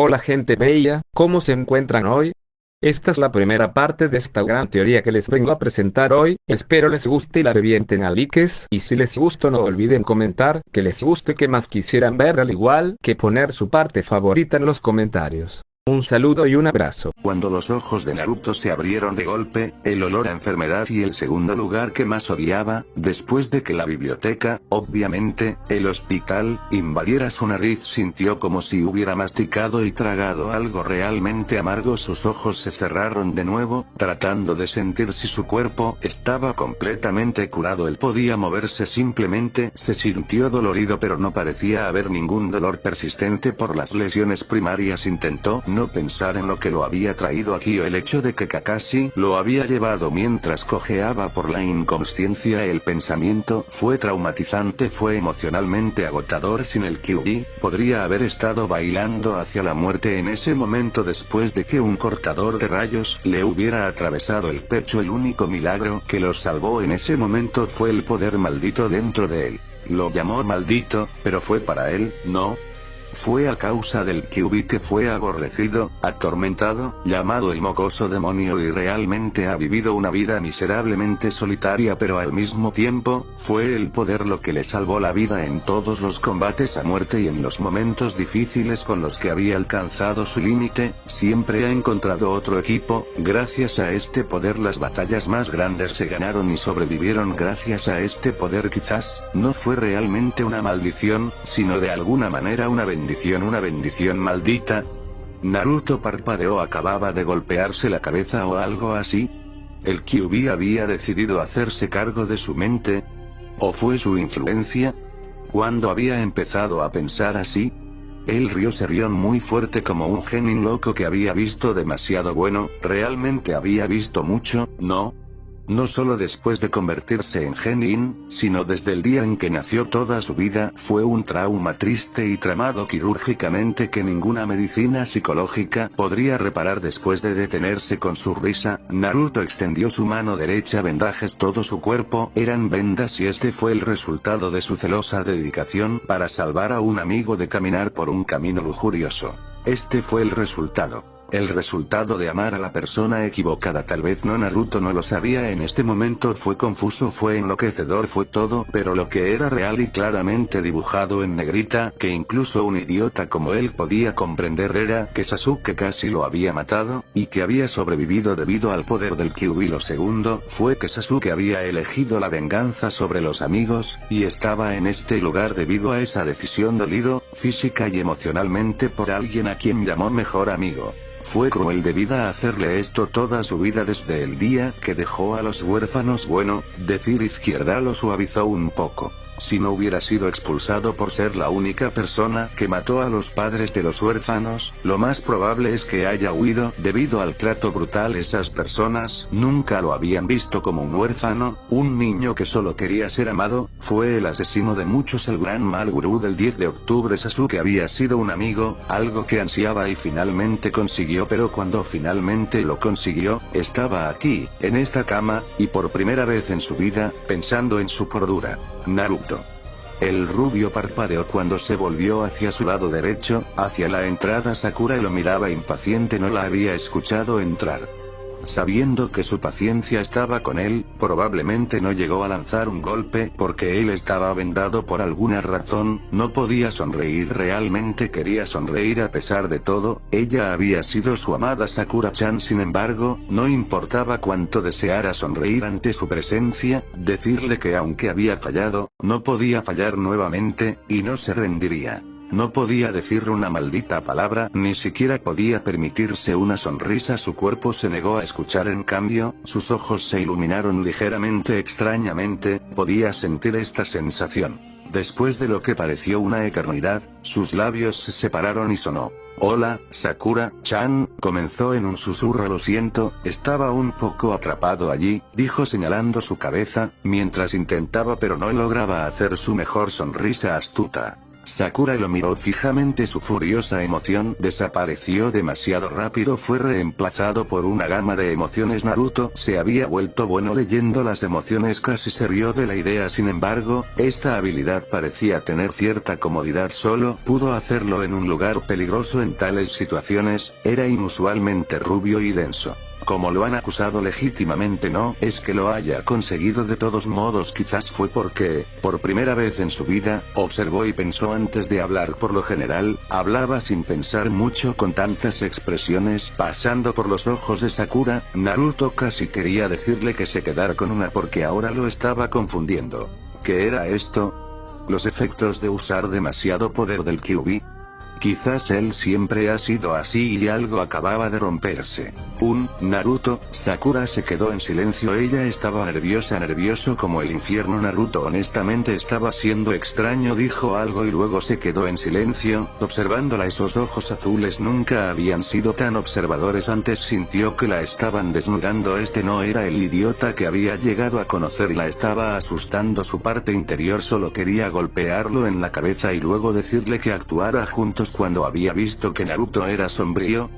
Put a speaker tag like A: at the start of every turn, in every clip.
A: Hola gente bella, ¿cómo se encuentran hoy? Esta es la primera parte de esta gran teoría que les vengo a presentar hoy, espero les guste y la revienten a likes, y si les gustó no olviden comentar que les guste, que más quisieran ver, al igual que poner su parte favorita en los comentarios. Un saludo y un abrazo.
B: Cuando los ojos de Naruto se abrieron de golpe, el olor a enfermedad y el segundo lugar que más odiaba, después de que la biblioteca, obviamente, el hospital, invadiera su nariz, sintió como si hubiera masticado y tragado algo realmente amargo. Sus ojos se cerraron de nuevo, tratando de sentir si su cuerpo estaba completamente curado. Él podía moverse, simplemente se sintió dolorido, pero no parecía haber ningún dolor persistente por las lesiones primarias. Intentó no pensar en lo que lo había traído aquí o el hecho de que Kakashi lo había llevado mientras cojeaba por la inconsciencia. El pensamiento fue traumatizante, fue emocionalmente agotador. Sin el Kyuubi, podría haber estado bailando hacia la muerte en ese momento después de que un cortador de rayos le hubiera atravesado el pecho. El único milagro que lo salvó en ese momento fue el poder maldito dentro de él. Lo llamó maldito, pero fue para él, no. Fue a causa del Kyuubi que fue aborrecido, atormentado, llamado el mocoso demonio, y realmente ha vivido una vida miserablemente solitaria, pero al mismo tiempo, fue el poder lo que le salvó la vida en todos los combates a muerte y en los momentos difíciles con los que había alcanzado su límite. Siempre ha encontrado otro equipo. Gracias a este poder las batallas más grandes se ganaron y sobrevivieron gracias a este poder. Quizás no fue realmente una maldición, sino de alguna manera una bendición maldita. Naruto parpadeó, acababa de golpearse la cabeza o algo así. ¿El Kyuubi había decidido hacerse cargo de su mente? ¿O fue su influencia? ¿Cuándo había empezado a pensar así? Él se rió muy fuerte como un genin loco que había visto demasiado. Bueno, realmente había visto mucho, ¿no? No solo después de convertirse en genin, sino desde el día en que nació. Toda su vida fue un trauma triste y tramado quirúrgicamente que ninguna medicina psicológica podría reparar. Después de detenerse con su risa, Naruto extendió su mano derecha. Vendajes, todo su cuerpo eran vendas, y este fue el resultado de su celosa dedicación para salvar a un amigo de caminar por un camino lujurioso. Este fue el resultado. El resultado de amar a la persona equivocada. Tal vez no, Naruto no lo sabía en este momento. Fue confuso, fue enloquecedor, fue todo, pero lo que era real y claramente dibujado en negrita, que incluso un idiota como él podía comprender, era que Sasuke casi lo había matado, y que había sobrevivido debido al poder del Kyuubi. Lo segundo fue que Sasuke había elegido la venganza sobre los amigos, y estaba en este lugar debido a esa decisión, dolido, física y emocionalmente, por alguien a quien llamó mejor amigo. Fue cruel de vida hacerle esto toda su vida desde el día que dejó a los huérfanos. Bueno, decir izquierda lo suavizó un poco. Si no hubiera sido expulsado por ser la única persona que mató a los padres de los huérfanos, lo más probable es que haya huido debido al trato brutal. Esas personas nunca lo habían visto como un huérfano, un niño que solo quería ser amado. Fue el asesino de muchos, el gran mal gurú del 10 de octubre. Sasuke había sido un amigo, algo que ansiaba y finalmente consiguió, pero cuando finalmente lo consiguió, estaba aquí, en esta cama, y por primera vez en su vida, pensando en su cordura. Naruto. El rubio parpadeó cuando se volvió hacia su lado derecho, hacia la entrada. Sakura lo miraba impaciente, no la había escuchado entrar. Sabiendo que su paciencia estaba con él, probablemente no llegó a lanzar un golpe porque él estaba vendado por alguna razón. No podía sonreír, realmente quería sonreír a pesar de todo. Ella había sido su amada Sakura-chan, sin embargo, no importaba cuánto deseara sonreír ante su presencia, decirle que aunque había fallado, no podía fallar nuevamente, y no se rendiría. No podía decir una maldita palabra, ni siquiera podía permitirse una sonrisa. Su cuerpo se negó a escuchar, en cambio, sus ojos se iluminaron ligeramente. Extrañamente, podía sentir esta sensación. Después de lo que pareció una eternidad, sus labios se separaron y sonó. Hola, Sakura-chan, comenzó en un susurro. Lo siento, estaba un poco atrapado allí, dijo señalando su cabeza, mientras intentaba pero no lograba hacer su mejor sonrisa astuta. Sakura lo miró fijamente, su furiosa emoción desapareció demasiado rápido, fue reemplazado por una gama de emociones. Naruto se había vuelto bueno leyendo las emociones, casi se rió de la idea. Sin embargo, esta habilidad parecía tener cierta comodidad, solo pudo hacerlo en un lugar peligroso. En tales situaciones, era inusualmente rubio y denso. Como lo han acusado legítimamente, no es que lo haya conseguido. De todos modos, quizás fue porque, por primera vez en su vida, observó y pensó antes de hablar. Por lo general, hablaba sin pensar mucho, con tantas expresiones pasando por los ojos de Sakura. Naruto casi quería decirle que se quedara con una, porque ahora lo estaba confundiendo. ¿Qué era esto? ¿Los efectos de usar demasiado poder del Kyuubi? Quizás él siempre ha sido así y algo acababa de romperse. Naruto. Sakura se quedó en silencio. Ella estaba nervioso como el infierno. Naruto honestamente estaba siendo extraño. Dijo algo y luego se quedó en silencio, observándola. Esos ojos azules nunca habían sido tan observadores antes. Sintió que la estaban desnudando. Este no era el idiota que había llegado a conocer y la estaba asustando. Su parte interior solo quería golpearlo en la cabeza y luego decirle que actuara juntos cuando había visto que Naruto era sombrío.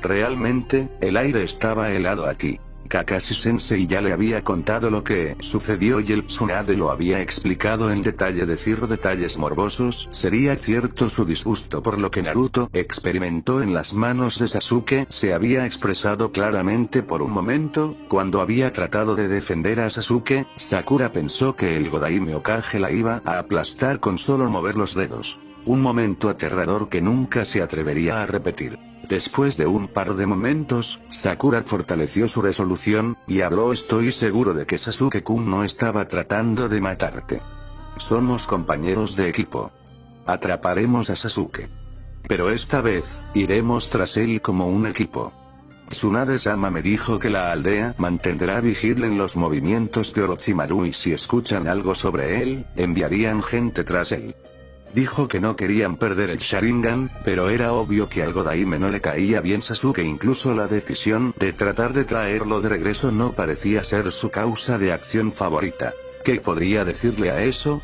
B: Realmente, el aire estaba helado aquí. Kakashi-sensei ya le había contado lo que sucedió y el Tsunade lo había explicado en detalle. Decir detalles morbosos sería cierto. Su disgusto por lo que Naruto experimentó en las manos de Sasuke se había expresado claramente. Por un momento, cuando había tratado de defender a Sasuke, Sakura pensó que el Godaime Hokage la iba a aplastar con solo mover los dedos. Un momento aterrador que nunca se atrevería a repetir. Después de un par de momentos, Sakura fortaleció su resolución, y habló: estoy seguro de que Sasuke-kun no estaba tratando de matarte. Somos compañeros de equipo. Atraparemos a Sasuke. Pero esta vez, iremos tras él como un equipo. Tsunade-sama me dijo que la aldea mantendrá vigil en los movimientos de Orochimaru y si escuchan algo sobre él, enviarían gente tras él. Dijo que no querían perder el Sharingan, pero era obvio que al Godaime no le caía bien Sasuke. Incluso la decisión de tratar de traerlo de regreso no parecía ser su causa de acción favorita. ¿Qué podría decirle a eso?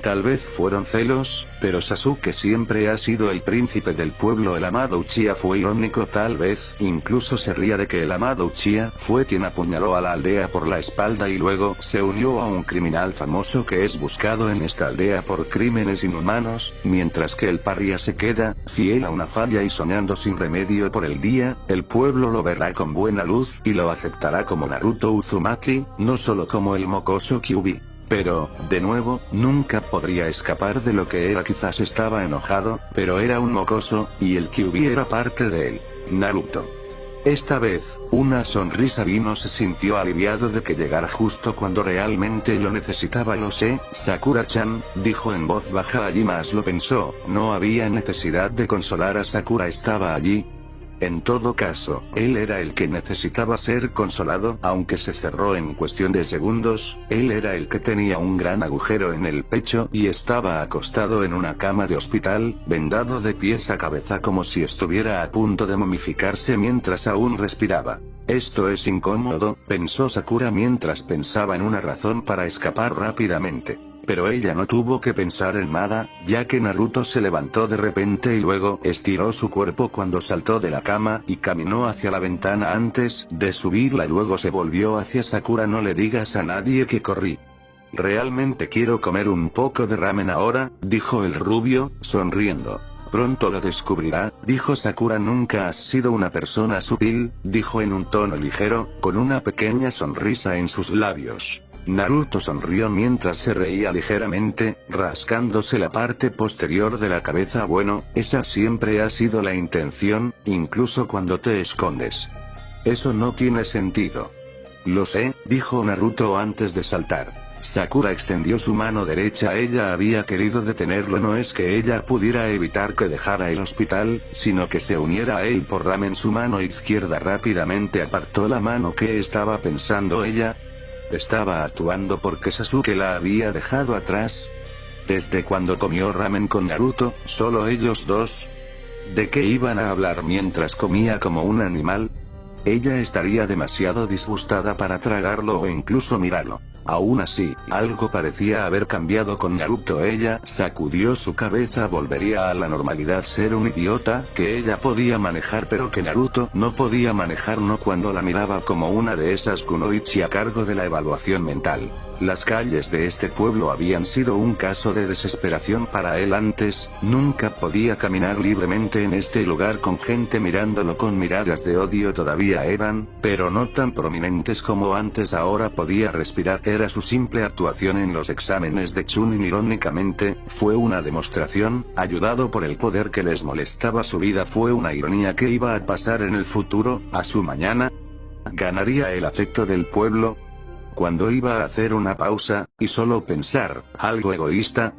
B: Tal vez fueron celos, pero Sasuke siempre ha sido el príncipe del pueblo. El amado Uchiha fue irónico, tal vez incluso se ría de que el amado Uchiha fue quien apuñaló a la aldea por la espalda y luego se unió a un criminal famoso que es buscado en esta aldea por crímenes inhumanos, mientras que el paria se queda fiel a una falla y soñando sin remedio por el día. El pueblo lo verá con buena luz y lo aceptará como Naruto Uzumaki, no solo como el mocoso Kyuubi. Pero, de nuevo, nunca podría escapar de lo que era. Quizás estaba enojado, pero era un mocoso, y el Kyuubi era parte de él. Naruto. Esta vez, una sonrisa vino. Se sintió aliviado de que llegara justo cuando realmente lo necesitaba. Lo sé, Sakura-chan, dijo en voz baja. Allí más lo pensó, no había necesidad de consolar a Sakura, estaba allí. En todo caso, él era el que necesitaba ser consolado, aunque se cerró en cuestión de segundos. Él era el que tenía un gran agujero en el pecho y estaba acostado en una cama de hospital, vendado de pies a cabeza como si estuviera a punto de momificarse mientras aún respiraba. Esto es incómodo, pensó Sakura mientras pensaba en una razón para escapar rápidamente. Pero ella no tuvo que pensar en nada, ya que Naruto se levantó de repente y luego estiró su cuerpo cuando saltó de la cama y caminó hacia la ventana antes de subirla y luego se volvió hacia Sakura. No le digas a nadie que corrí. Realmente quiero comer un poco de ramen ahora, dijo el rubio, sonriendo. Pronto lo descubrirá, dijo Sakura. Nunca has sido una persona sutil, dijo en un tono ligero, con una pequeña sonrisa en sus labios. Naruto sonrió mientras se reía ligeramente, rascándose la parte posterior de la cabeza. Bueno, esa siempre ha sido la intención, incluso cuando te escondes. Eso no tiene sentido. Lo sé, dijo Naruto antes de saltar. Sakura extendió su mano derecha. Ella había querido detenerlo. No es que ella pudiera evitar que dejara el hospital, sino que se uniera a él por ramen. Su mano izquierda rápidamente apartó la mano. ¿Qué estaba pensando ella? ¿Estaba actuando porque Sasuke la había dejado atrás? ¿Desde cuando comió ramen con Naruto, solo ellos dos? ¿De qué iban a hablar mientras comía como un animal? Ella estaría demasiado disgustada para tragarlo o incluso mirarlo. Aún así, algo parecía haber cambiado con Naruto. Ella sacudió su cabeza. Volvería a la normalidad, ser un idiota que ella podía manejar pero que Naruto no podía manejar, no cuando la miraba como una de esas kunoichi a cargo de la evaluación mental. Las calles de este pueblo habían sido un caso de desesperación para él antes, nunca podía caminar libremente en este lugar con gente mirándolo con miradas de odio. Todavía eran, pero no tan prominentes como antes. Ahora podía respirar. Era su simple actuación en los exámenes de Chunin. Irónicamente, fue una demostración, ayudado por el poder que les molestaba su vida. Fue una ironía que iba a pasar en el futuro, a su mañana. Ganaría el afecto del pueblo. Cuando iba a hacer una pausa, y solo pensar, algo egoísta.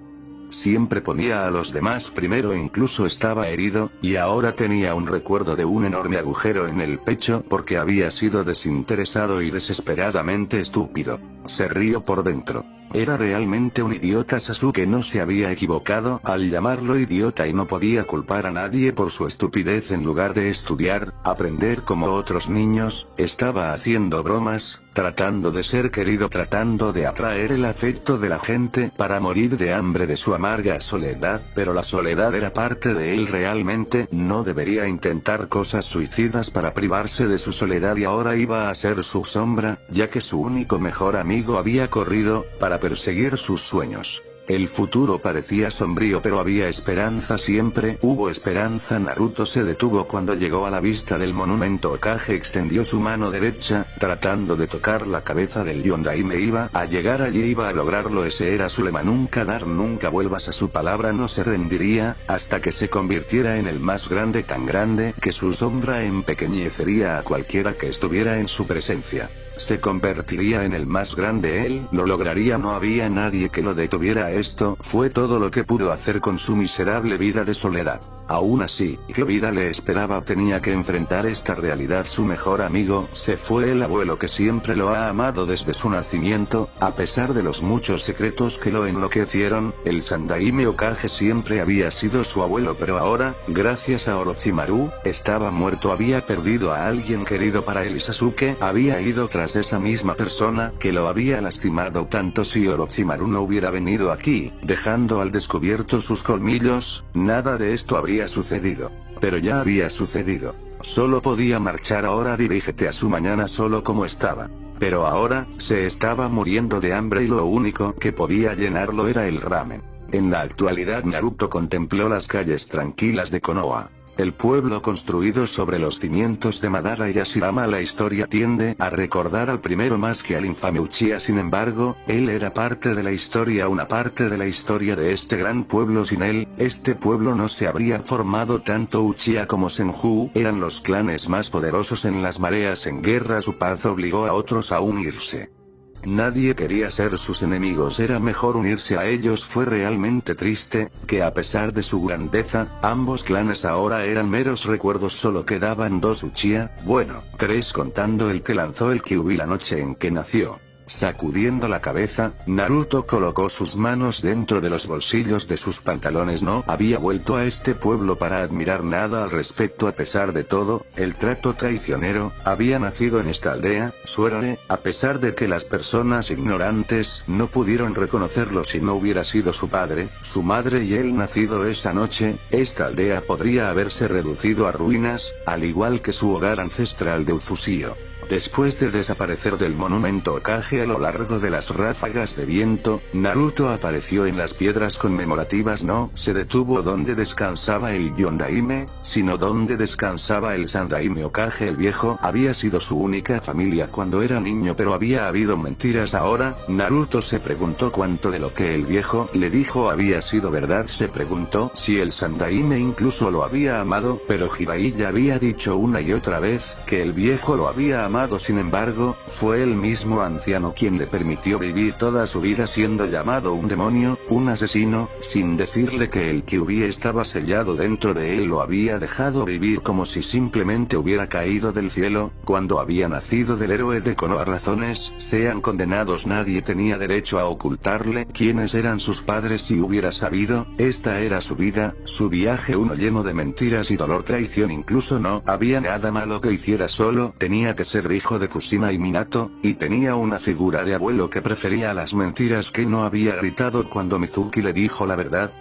B: Siempre ponía a los demás primero, incluso estaba herido, y ahora tenía un recuerdo de un enorme agujero en el pecho porque había sido desinteresado y desesperadamente estúpido. Se rió por dentro. Era realmente un idiota. Sasuke no se había equivocado al llamarlo idiota y no podía culpar a nadie por su estupidez. En lugar de estudiar, aprender como otros niños, estaba haciendo bromas, tratando de ser querido, tratando de atraer el afecto de la gente para morir de hambre de su amarga soledad, pero la soledad era parte de él. Realmente no debería intentar cosas suicidas para privarse de su soledad, y ahora iba a ser su sombra, ya que su único mejor amigo había corrido para perseguir sus sueños. El futuro parecía sombrío, pero había esperanza. Siempre hubo esperanza. Naruto se detuvo cuando llegó a la vista del monumento Hokage. Extendió su mano derecha, tratando de tocar la cabeza del Yondaime. Iba a llegar allí, iba a lograrlo. Ese era su lema: nunca dar, nunca vuelvas a su palabra. No se rendiría, hasta que se convirtiera en el más grande, tan grande que su sombra empequeñecería a cualquiera que estuviera en su presencia. Se convertiría en el más grande. Él lo lograría. No había nadie que lo detuviera. Esto fue todo lo que pudo hacer con su miserable vida de soledad. Aún así, ¿qué vida le esperaba? Tenía que enfrentar esta realidad. Su mejor amigo se fue, el abuelo que siempre lo ha amado desde su nacimiento, a pesar de los muchos secretos que lo enloquecieron. El Sandaime Hokage siempre había sido su abuelo, pero ahora, gracias a Orochimaru, estaba muerto. Había perdido a alguien querido para él, y Sasuke había ido tras esa misma persona que lo había lastimado tanto. Si Orochimaru no hubiera venido aquí, dejando al descubierto sus colmillos, nada de esto habría sucedido. Pero ya había sucedido. Solo podía marchar ahora. Dirígete a su mañana solo como estaba. Pero ahora, se estaba muriendo de hambre y lo único que podía llenarlo era el ramen. En la actualidad, Naruto contempló las calles tranquilas de Konoha. El pueblo construido sobre los cimientos de Madara y Hashirama. La historia tiende a recordar al primero más que al infame Uchiha. Sin embargo, él era parte de la historia, una parte de la historia de este gran pueblo. Sin él, este pueblo no se habría formado. Tanto Uchiha como Senju eran los clanes más poderosos en las mareas en guerra. Su paz obligó a otros a unirse. Nadie quería ser sus enemigos, era mejor unirse a ellos. Fue realmente triste, que a pesar de su grandeza, ambos clanes ahora eran meros recuerdos. Solo quedaban dos Uchiha, bueno, tres contando el que lanzó el Kyuubi la noche en que nació. Sacudiendo la cabeza, Naruto colocó sus manos dentro de los bolsillos de sus pantalones. No había vuelto a este pueblo para admirar nada al respecto. A pesar de todo, el trato traicionero, había nacido en esta aldea, Suerone, a pesar de que las personas ignorantes no pudieron reconocerlo. Si no hubiera sido su padre, su madre y él nacido esa noche, esta aldea podría haberse reducido a ruinas, al igual que su hogar ancestral de Uzusio. Después de desaparecer del monumento Hokage a lo largo de las ráfagas de viento, Naruto apareció en las piedras conmemorativas. No se detuvo donde descansaba el Yondaime, sino donde descansaba el Sandaime Hokage. El viejo había sido su única familia cuando era niño, pero había habido mentiras. Ahora, Naruto se preguntó cuánto de lo que el viejo le dijo había sido verdad. Se preguntó si el Sandaime incluso lo había amado, pero Jiraiya había dicho una y otra vez que el viejo lo había amado. Sin embargo, fue el mismo anciano quien le permitió vivir toda su vida siendo llamado un demonio, un asesino, sin decirle que el Kyuubi estaba sellado dentro de él. Lo había dejado vivir como si simplemente hubiera caído del cielo, cuando había nacido del héroe de Konoha. Razones sean condenados, nadie tenía derecho a ocultarle quiénes eran sus padres. Si hubiera sabido, esta era su vida, su viaje, uno lleno de mentiras y dolor, traición. Incluso no había nada malo que hiciera, solo tenía que ser el hijo de Kushina y Minato, y tenía una figura de abuelo que prefería las mentiras. Que no había gritado cuando Mizuki le dijo la verdad.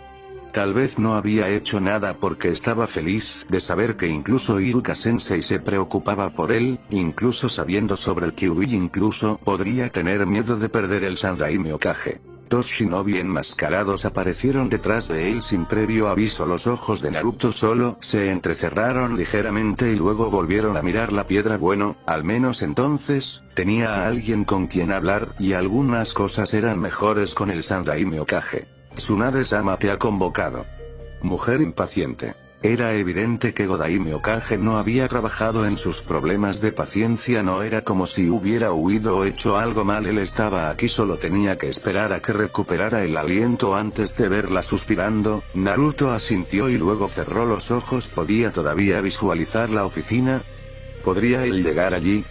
B: Tal vez no había hecho nada porque estaba feliz de saber que incluso Iruka-sensei se preocupaba por él, incluso sabiendo sobre el Kyuubi, incluso podría tener miedo de perder el Sandaime Hokage. Dos shinobi enmascarados aparecieron detrás de él sin previo aviso. Los ojos de Naruto solo se entrecerraron ligeramente y luego volvieron a mirar la piedra. Bueno, al menos entonces, tenía a alguien con quien hablar, y algunas cosas eran mejores con el Sandaime Hokage. Tsunade-sama te ha convocado. Mujer impaciente. Era evidente que Godaime Hokage no había trabajado en sus problemas de paciencia. No era como si hubiera huido o hecho algo mal. Él estaba aquí, solo tenía que esperar a que recuperara el aliento antes de verla suspirando. Naruto asintió y luego cerró los ojos. ¿Podía todavía visualizar la oficina? ¿Podría él llegar allí?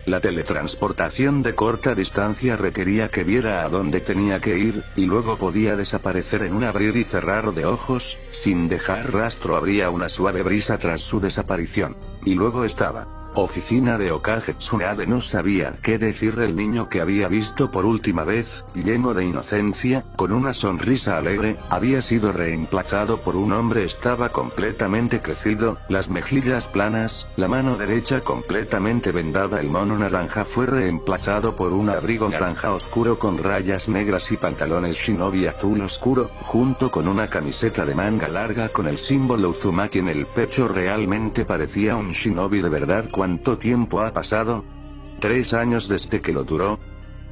B: La teletransportación de corta distancia requería que viera a dónde tenía que ir, y luego podía desaparecer en un abrir y cerrar de ojos, sin dejar rastro. Habría una suave brisa tras su desaparición. Y luego estaba. Oficina de Hokage. Tsunade no sabía qué decir. El niño que había visto por última vez, lleno de inocencia, con una sonrisa alegre, había sido reemplazado por un hombre. Estaba completamente crecido, las mejillas planas, la mano derecha completamente vendada. El mono naranja fue reemplazado por un abrigo naranja oscuro con rayas negras y pantalones shinobi azul oscuro, junto con una camiseta de manga larga con el símbolo Uzumaki en el pecho. Realmente parecía un shinobi de verdad. ¿Cuánto tiempo ha pasado? 3 años desde que lo duró.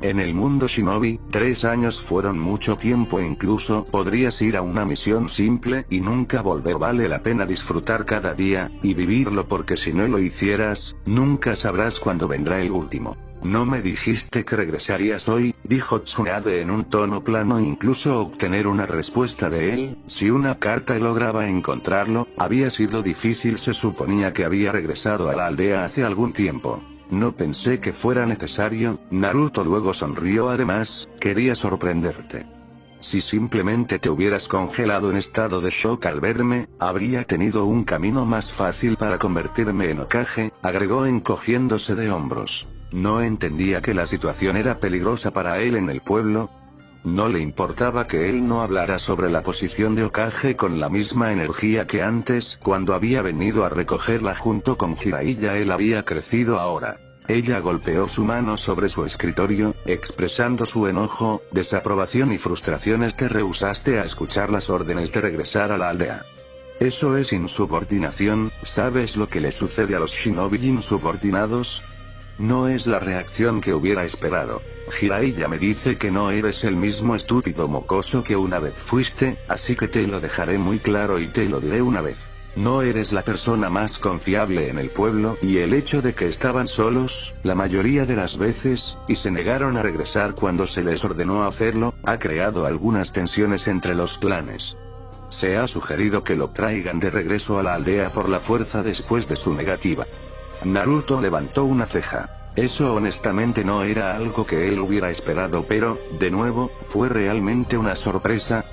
B: En el mundo shinobi, 3 años fueron mucho tiempo. Incluso podrías ir a una misión simple y nunca volver. Vale la pena disfrutar cada día, y vivirlo, porque si no lo hicieras, nunca sabrás cuándo vendrá el último. No me dijiste que regresarías hoy, dijo Tsunade en un tono plano. Incluso obtener una respuesta de él, si una carta lograba encontrarlo, había sido difícil. Se suponía que había regresado a la aldea hace algún tiempo. No pensé que fuera necesario. Naruto luego sonrió. Además, quería sorprenderte. Si simplemente te hubieras congelado en estado de shock al verme, habría tenido un camino más fácil para convertirme en Hokage, agregó encogiéndose de hombros. No entendía que la situación era peligrosa para él en el pueblo. No le importaba que él no hablara sobre la posición de Hokage con la misma energía que antes, cuando había venido a recogerla junto con Jiraiya. Él había crecido ahora. Ella golpeó su mano sobre su escritorio, expresando su enojo, desaprobación y frustraciones. Te rehusaste a escuchar las órdenes de regresar a la aldea. Eso es insubordinación. ¿Sabes lo que le sucede a los shinobi insubordinados? No es la reacción que hubiera esperado. Jiraiya me dice que no eres el mismo estúpido mocoso que una vez fuiste, así que te lo dejaré muy claro y te lo diré una vez. No eres la persona más confiable en el pueblo, y el hecho de que estaban solos, la mayoría de las veces, y se negaron a regresar cuando se les ordenó hacerlo, ha creado algunas tensiones entre los clanes. Se ha sugerido que lo traigan de regreso a la aldea por la fuerza después de su negativa. Naruto levantó una ceja. Eso honestamente no era algo que él hubiera esperado, pero, de nuevo, fue realmente una sorpresa.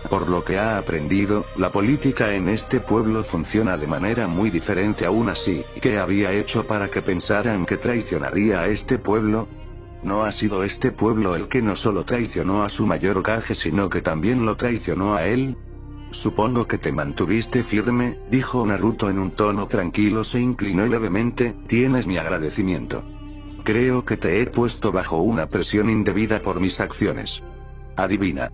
B: Por lo que ha aprendido, la política en este pueblo funciona de manera muy diferente. Aún así, ¿qué había hecho para que pensaran que traicionaría a este pueblo? ¿No ha sido este pueblo el que no solo traicionó a su mayor Hokage, sino que también lo traicionó a él? Supongo que te mantuviste firme, dijo Naruto en un tono tranquilo. Se inclinó levemente. Tienes mi agradecimiento. Creo que te he puesto bajo una presión indebida por mis acciones. Adivina.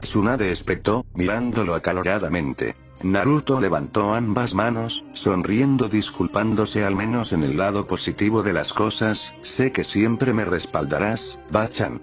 B: Tsunade espetó, mirándolo acaloradamente. Naruto levantó ambas manos, sonriendo, disculpándose. Al menos en el lado positivo de las cosas, sé que siempre me respaldarás, Bachan.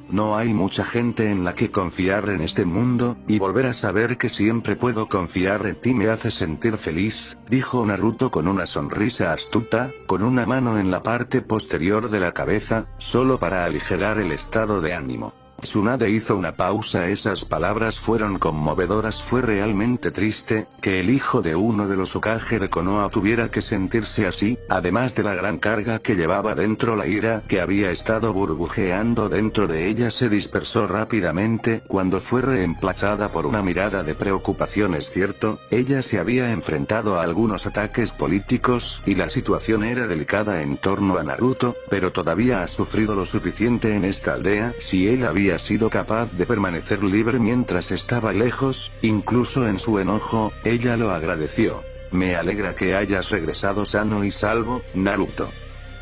B: No hay mucha gente en la que confiar en este mundo, y volver a saber que siempre puedo confiar en ti me hace sentir feliz, dijo Naruto con una sonrisa astuta, con una mano en la parte posterior de la cabeza, solo para aligerar el estado de ánimo. Tsunade hizo una pausa. Esas palabras fueron conmovedoras. Fue realmente triste, que el hijo de uno de los Hokage de Konoha tuviera que sentirse así, además de la gran carga que llevaba dentro. La ira que había estado burbujeando dentro de ella se dispersó rápidamente cuando fue reemplazada por una mirada de preocupación. Es cierto, ella se había enfrentado a algunos ataques políticos, y la situación era delicada en torno a Naruto, pero todavía ha sufrido lo suficiente en esta aldea. Si él había sido capaz de permanecer libre mientras estaba lejos, incluso en su enojo, ella lo agradeció. Me alegra que hayas regresado sano y salvo, Naruto.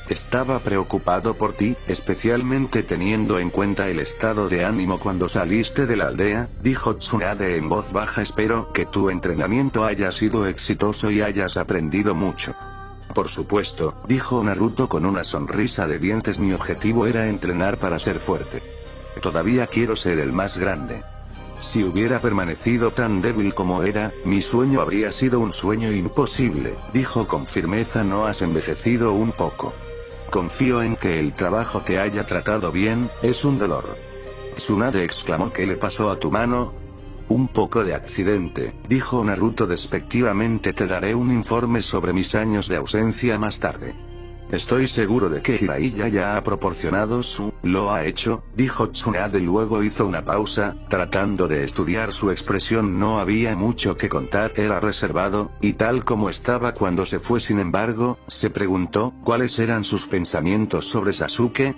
B: Estaba preocupado por ti, especialmente teniendo en cuenta el estado de ánimo cuando saliste de la aldea, dijo Tsunade en voz baja. Espero que tu entrenamiento haya sido exitoso y hayas aprendido mucho. Por supuesto, dijo Naruto con una sonrisa de dientes. Mi objetivo era entrenar para ser fuerte. Todavía quiero ser el más grande. Si hubiera permanecido tan débil como era, mi sueño habría sido un sueño imposible, dijo con firmeza. No has envejecido un poco. Confío en que el trabajo te haya tratado bien. Es un dolor. Tsunade exclamó. ¿Qué le pasó a tu mano? Un poco de accidente, dijo Naruto despectivamente. Te daré un informe sobre mis años de ausencia más tarde. Estoy seguro de que Jiraiya ya ha proporcionado su... ¿Lo ha hecho?, dijo Tsunade. Luego hizo una pausa, tratando de estudiar su expresión. No había mucho que contar, era reservado, y tal como estaba cuando se fue. Sin embargo, se preguntó, ¿cuáles eran sus pensamientos sobre Sasuke?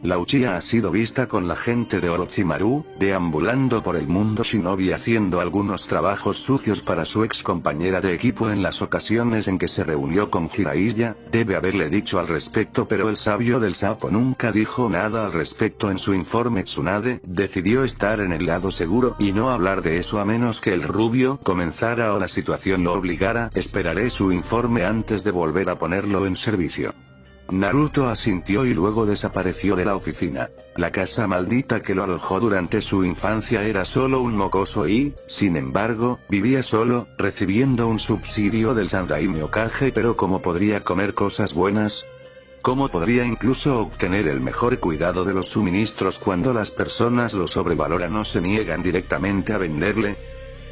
B: La Uchiha ha sido vista con la gente de Orochimaru, deambulando por el mundo shinobi haciendo algunos trabajos sucios para su ex compañera de equipo en las ocasiones en que se reunió con Jiraiya. Debe haberle dicho al respecto, pero el sabio del sapo nunca dijo nada al respecto en su informe. Tsunade decidió estar en el lado seguro y no hablar de eso a menos que el rubio comenzara o la situación lo obligara. Esperaré su informe antes de volver a ponerlo en servicio. Naruto asintió y luego desapareció de la oficina. La casa maldita que lo alojó durante su infancia era solo un mocoso y, sin embargo, vivía solo, recibiendo un subsidio del Sandaime Hokage. Pero ¿cómo podría comer cosas buenas? ¿Cómo podría incluso obtener el mejor cuidado de los suministros cuando las personas lo sobrevaloran o se niegan directamente a venderle?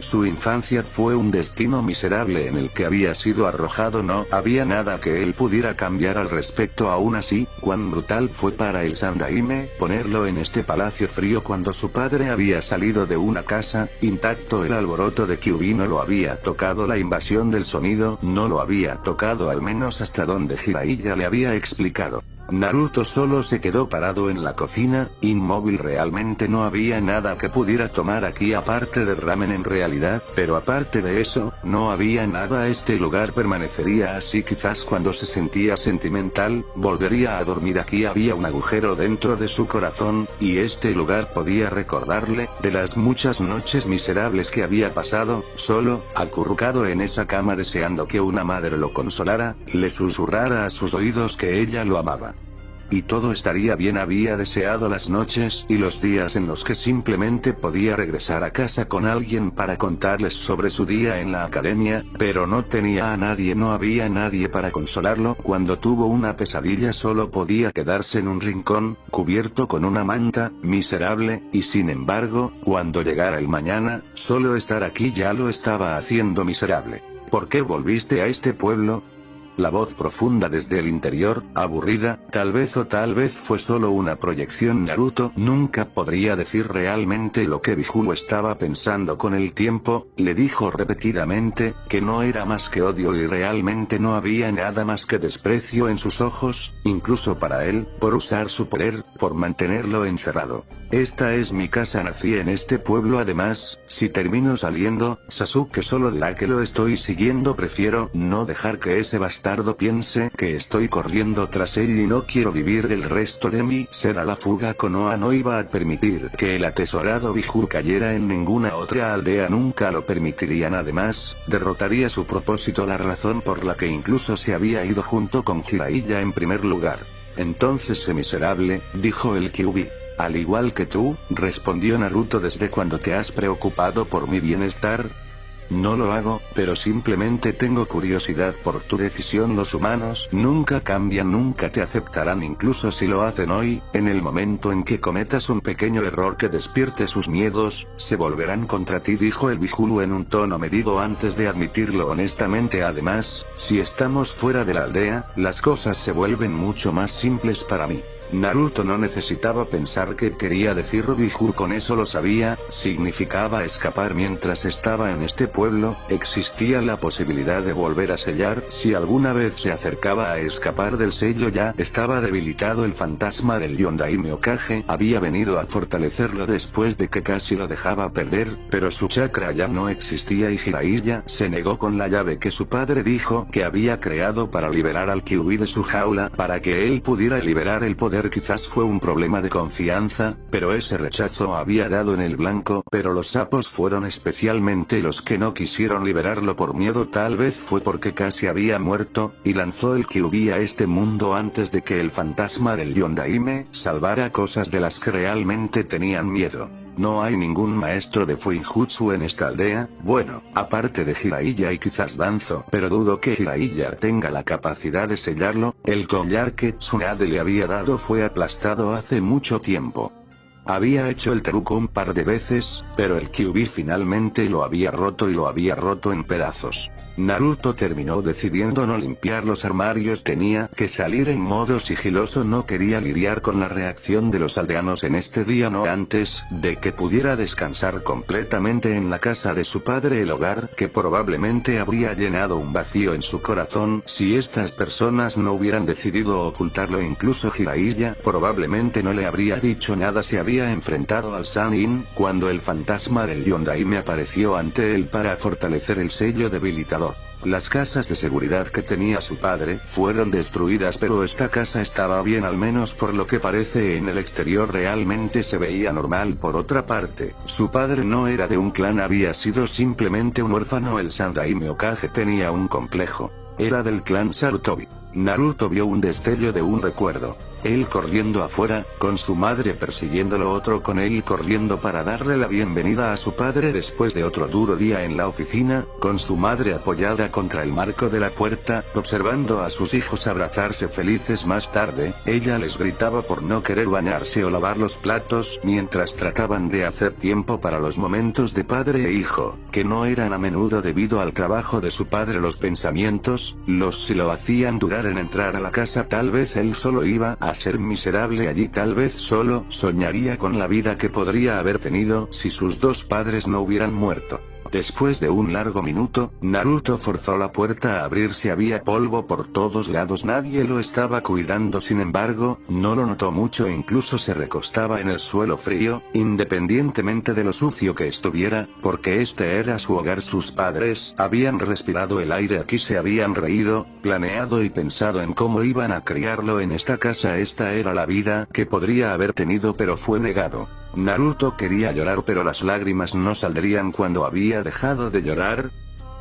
B: Su infancia fue un destino miserable en el que había sido arrojado. No había nada que él pudiera cambiar al respecto. Aún así, cuán brutal fue para el Sandaime ponerlo en este palacio frío cuando su padre había salido de una casa intacto. El alboroto de Kyuubi no lo había tocado. La invasión del sonido no lo había tocado, al menos hasta donde Jiraiya le había explicado. Naruto solo se quedó parado en la cocina, inmóvil. Realmente no había nada que pudiera tomar aquí aparte de ramen en realidad, pero aparte de eso, no había nada. Este lugar permanecería así. Quizás cuando se sentía sentimental, volvería a dormir aquí. Había un agujero dentro de su corazón, y este lugar podía recordarle, de las muchas noches miserables que había pasado, solo, acurrucado en esa cama deseando que una madre lo consolara, le susurrara a sus oídos que ella lo amaba. Y todo estaría bien. Había deseado las noches y los días en los que simplemente podía regresar a casa con alguien para contarles sobre su día en la academia, pero no tenía a nadie. No había nadie para consolarlo. Cuando tuvo una pesadilla solo podía quedarse en un rincón, cubierto con una manta, miserable, y sin embargo, cuando llegara el mañana, solo estar aquí ya lo estaba haciendo miserable. ¿Por qué volviste a este pueblo? La voz profunda desde el interior, aburrida, tal vez fue solo una proyección. Naruto nunca podría decir realmente lo que Biju estaba pensando. Con el tiempo, le dijo repetidamente, que no era más que odio y realmente no había nada más que desprecio en sus ojos, incluso para él, por usar su poder, por mantenerlo encerrado. Esta es mi casa, nací en este pueblo. Además, si termino saliendo, Sasuke solo dirá que lo estoy siguiendo. Prefiero no dejar que ese bastardo piense que estoy corriendo tras él y no quiero vivir el resto de mi ser a la fuga. Konoha no iba a permitir que el atesorado Biju cayera en ninguna otra aldea, nunca lo permitirían. Además, derrotaría su propósito, la razón por la que incluso se había ido junto con Jiraiya en primer lugar. Entonces, miserable, dijo el Kyuubi. Al igual que tú, respondió Naruto. ¿Desde cuándo te has preocupado por mi bienestar? no lo hago, pero simplemente tengo curiosidad por tu decisión. Los humanos nunca cambian, nunca te aceptarán incluso si lo hacen hoy. En el momento en que cometas un pequeño error que despierte sus miedos, se volverán contra ti, dijo el Bihulu en un tono medido antes de admitirlo honestamente. Además, si estamos fuera de la aldea, las cosas se vuelven mucho más simples para mí. Naruto no necesitaba pensar qué quería decir Bihulu, con eso lo sabía, significaba escapar. Mientras estaba en este pueblo, existía la posibilidad de volver a sellar. Si alguna vez se acercaba a escapar del sello, ya estaba debilitado. El fantasma del Yondaime Hokage había venido a fortalecerlo después de que casi lo dejaba perder, pero su chakra ya no existía y Jiraiya se negó con la llave que su padre dijo que había creado para liberar al Kyuubi de su jaula para que él pudiera liberar el poder. Quizás fue un problema de confianza, pero ese rechazo había dado en el blanco. Pero los sapos fueron especialmente los que no quisieron liberarlo por miedo. Tal vez fue porque casi había muerto, y lanzó el Kyuubi a este mundo antes de que el fantasma del Yondaime salvara cosas de las que realmente tenían miedo. No hay ningún maestro de Fuinjutsu en esta aldea, bueno, aparte de Jiraiya y quizás Danzo, pero dudo que Jiraiya tenga la capacidad de sellarlo. El collar que Tsunade le había dado fue aplastado hace mucho tiempo. Había hecho el truco un par de veces, pero el Kyuubi finalmente lo había roto y lo había roto en pedazos. Naruto terminó decidiendo no limpiar los armarios, tenía que salir en modo sigiloso, no quería lidiar con la reacción de los aldeanos en este día, no antes de que pudiera descansar completamente en la casa de su padre, el hogar que probablemente habría llenado un vacío en su corazón si estas personas no hubieran decidido ocultarlo. Incluso Jiraiya probablemente no le habría dicho nada. Se había enfrentado al Sannin cuando el fantasma del Yondaime apareció ante él para fortalecer el sello debilitador. Las casas de seguridad que tenía su padre fueron destruidas, pero esta casa estaba bien, al menos por lo que parece. En el exterior realmente se veía normal. Por otra parte, su padre no era de un clan, había sido simplemente un huérfano. El Sandaime Hokage tenía un complejo. Era del clan Sarutobi. Naruto vio un destello de un recuerdo. Él corriendo afuera, con su madre persiguiéndolo, otro con él corriendo para darle la bienvenida a su padre después de otro duro día en la oficina, con su madre apoyada contra el marco de la puerta, observando a sus hijos abrazarse felices. Más tarde, ella les gritaba por no querer bañarse o lavar los platos, mientras trataban de hacer tiempo para los momentos de padre e hijo, que no eran a menudo debido al trabajo de su padre. Los pensamientos, si lo hacían durar en entrar a la casa. Tal vez él solo iba a ser miserable allí, tal vez solo soñaría con la vida que podría haber tenido si sus dos padres no hubieran muerto. Después de un largo minuto, Naruto forzó la puerta a abrirse. Había polvo por todos lados, nadie lo estaba cuidando. Sin embargo, no lo notó mucho e incluso se recostaba en el suelo frío, independientemente de lo sucio que estuviera, porque este era su hogar. Sus padres habían respirado el aire aquí, se habían reído, planeado y pensado en cómo iban a criarlo en esta casa. Esta era la vida que podría haber tenido, pero fue negado. Naruto quería llorar, pero las lágrimas no saldrían. Cuando había dejado de llorar,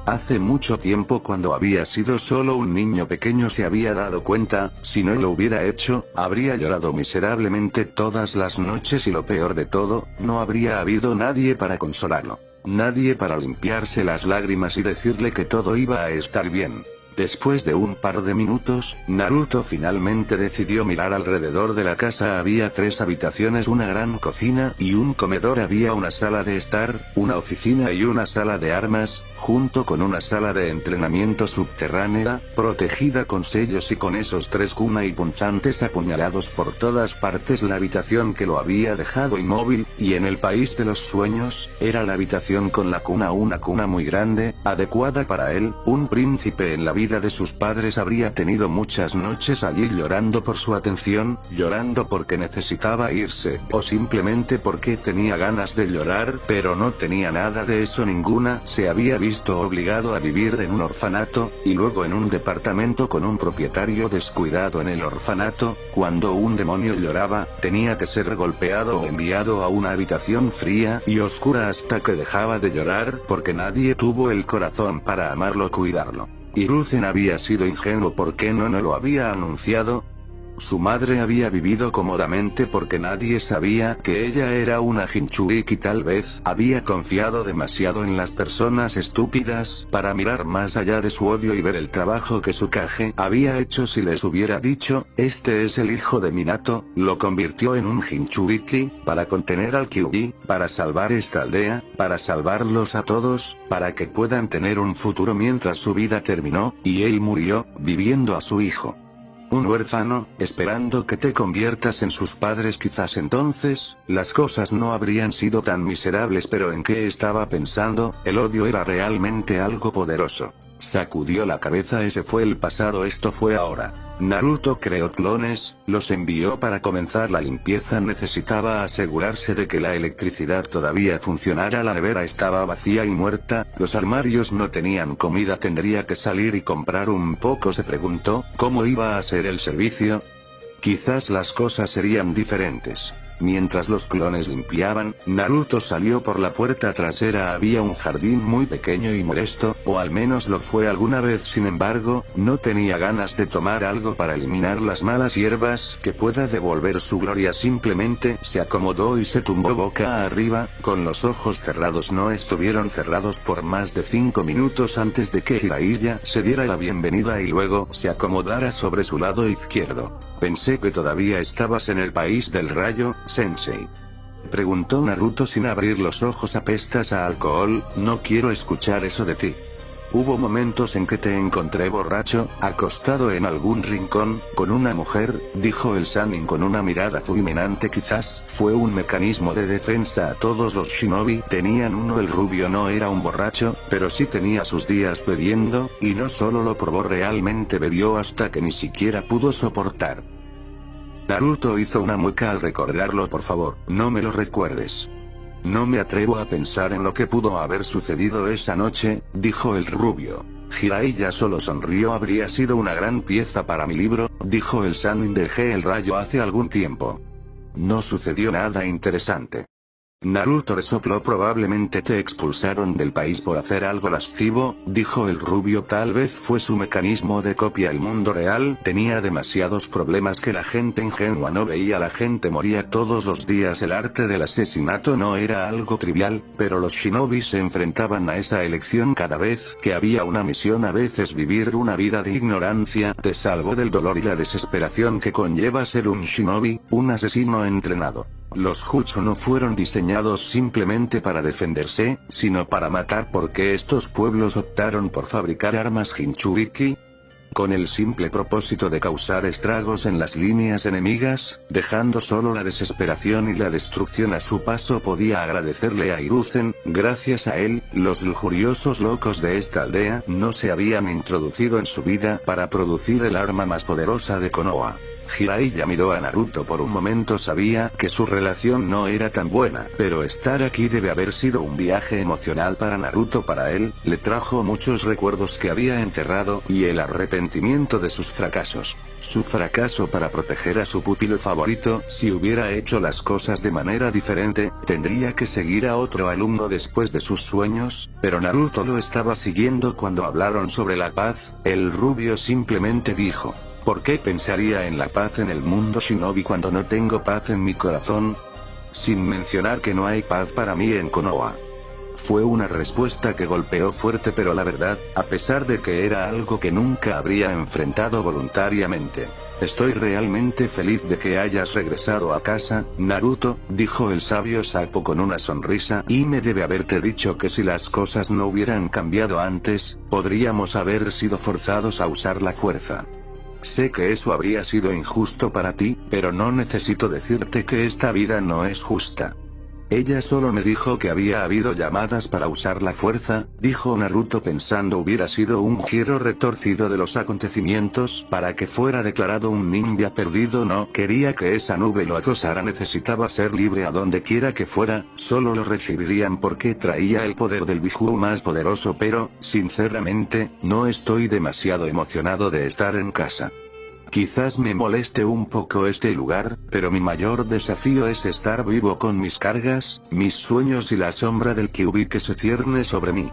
B: hace mucho tiempo, cuando había sido solo un niño pequeño, se había dado cuenta, si no lo hubiera hecho, habría llorado miserablemente todas las noches y lo peor de todo, no habría habido nadie para consolarlo. Nadie para limpiarse las lágrimas y decirle que todo iba a estar bien. Después de un par de minutos, Naruto finalmente decidió mirar alrededor de la casa. Había 3 habitaciones, una gran cocina y un comedor. Había una sala de estar, una oficina y una sala de armas, junto con una sala de entrenamiento subterránea, protegida con sellos, y con esos 3 kunai punzantes apuñalados por todas partes. La habitación que lo había dejado inmóvil, y en el país de los sueños, era la habitación con la cuna, una cuna muy grande, adecuada para él, un príncipe en la vida de sus padres. Habría tenido muchas noches allí llorando por su atención, llorando porque necesitaba irse, o simplemente porque tenía ganas de llorar, pero no tenía nada de eso. Ninguna. Se había visto obligado a vivir en un orfanato, y luego en un departamento con un propietario descuidado. En el orfanato, cuando un demonio lloraba, tenía que ser golpeado o enviado a una habitación fría y oscura hasta que dejaba de llorar, porque nadie tuvo el corazón para amarlo o cuidarlo. Hiruzen había sido ingenuo. ¿Por qué no lo había anunciado? Su madre había vivido cómodamente porque nadie sabía que ella era una Jinchuriki, y tal vez había confiado demasiado en las personas estúpidas para mirar más allá de su odio y ver el trabajo que Tsukage había hecho. Si les hubiera dicho, este es el hijo de Minato, lo convirtió en un Jinchuriki, para contener al Kyuubi, para salvar esta aldea, para salvarlos a todos, para que puedan tener un futuro mientras su vida terminó, y él murió, viviendo a su hijo. Un huérfano, esperando que te conviertas en sus padres. Quizás entonces, las cosas no habrían sido tan miserables. Pero ¿en qué estaba pensando? El odio era realmente algo poderoso. Sacudió la cabeza. Ese fue el pasado, esto fue ahora. Naruto creó clones, los envió para comenzar la limpieza. Necesitaba asegurarse de que la electricidad todavía funcionara. La nevera estaba vacía y muerta, los armarios no tenían comida. Tendría que salir y comprar un poco. Se preguntó, ¿cómo iba a ser el servicio? Quizás las cosas serían diferentes. Mientras los clones limpiaban, Naruto salió por la puerta trasera. Había un jardín muy pequeño y molesto, o al menos lo fue alguna vez. Sin embargo, no tenía ganas de tomar algo para eliminar las malas hierbas que pueda devolver su gloria. Simplemente se acomodó y se tumbó boca arriba, con los ojos cerrados. No estuvieron cerrados por más de 5 minutos antes de que Jiraiya se diera la bienvenida y luego se acomodara sobre su lado izquierdo. Pensé que todavía estabas en el país del rayo, Sensei. Preguntó Naruto sin abrir los ojos. Apestas a alcohol, no quiero escuchar eso de ti. Hubo momentos en que te encontré borracho, acostado en algún rincón, con una mujer, dijo el Sannin con una mirada fulminante. Quizás fue un mecanismo de defensa. A todos los shinobi tenían uno. El rubio no era un borracho, pero sí tenía sus días bebiendo, y no solo lo probó, realmente bebió hasta que ni siquiera pudo soportar. Naruto hizo una mueca al recordarlo. Por favor, no me lo recuerdes. No me atrevo a pensar en lo que pudo haber sucedido esa noche, dijo el rubio. Jiraiya solo sonrió. Habría sido una gran pieza para mi libro, dijo el Sannin. Dejé el rayo hace algún tiempo. No sucedió nada interesante. Naruto resopló. Probablemente te expulsaron del país por hacer algo lascivo, dijo el rubio. Tal vez fue su mecanismo de copia. El mundo real tenía demasiados problemas que la gente ingenua no veía. La gente moría todos los días. El arte del asesinato no era algo trivial, pero los shinobi se enfrentaban a esa elección cada vez que había una misión. A veces vivir una vida de ignorancia te salvó del dolor y la desesperación que conlleva ser un shinobi, un asesino entrenado. Los Jutsu no fueron diseñados simplemente para defenderse, sino para matar. ¿Por qué estos pueblos optaron por fabricar armas Jinchuriki? Con el simple propósito de causar estragos en las líneas enemigas, dejando solo la desesperación y la destrucción a su paso. Podía agradecerle a Hiruzen. Gracias a él, los lujuriosos locos de esta aldea no se habían introducido en su vida para producir el arma más poderosa de Konoha. Jiraiya miró a Naruto por un momento. Sabía que su relación no era tan buena, pero estar aquí debe haber sido un viaje emocional para Naruto. Para él, le trajo muchos recuerdos que había enterrado, y el arrepentimiento de sus fracasos. Su fracaso para proteger a su pupilo favorito. Si hubiera hecho las cosas de manera diferente, tendría que seguir a otro alumno después de sus sueños, pero Naruto lo estaba siguiendo. Cuando hablaron sobre la paz, el rubio simplemente dijo: ¿por qué pensaría en la paz en el mundo shinobi cuando no tengo paz en mi corazón? Sin mencionar que no hay paz para mí en Konoha. Fue una respuesta que golpeó fuerte, pero la verdad, a pesar de que era algo que nunca habría enfrentado voluntariamente. Estoy realmente feliz de que hayas regresado a casa, Naruto, dijo el sabio Sapo con una sonrisa. Y me debe haberte dicho que si las cosas no hubieran cambiado antes, podríamos haber sido forzados a usar la fuerza. Sé que eso habría sido injusto para ti, pero no necesito decirte que esta vida no es justa. Ella solo me dijo que había habido llamadas para usar la fuerza, dijo Naruto pensando. Hubiera sido un giro retorcido de los acontecimientos para que fuera declarado un ninja perdido. No quería que esa nube lo acosara. Necesitaba ser libre a donde quiera que fuera. Solo lo recibirían porque traía el poder del Biju más poderoso. Pero, sinceramente, no estoy demasiado emocionado de estar en casa. Quizás me moleste un poco este lugar, pero mi mayor desafío es estar vivo con mis cargas, mis sueños y la sombra del Kyuubi que se cierne sobre mí.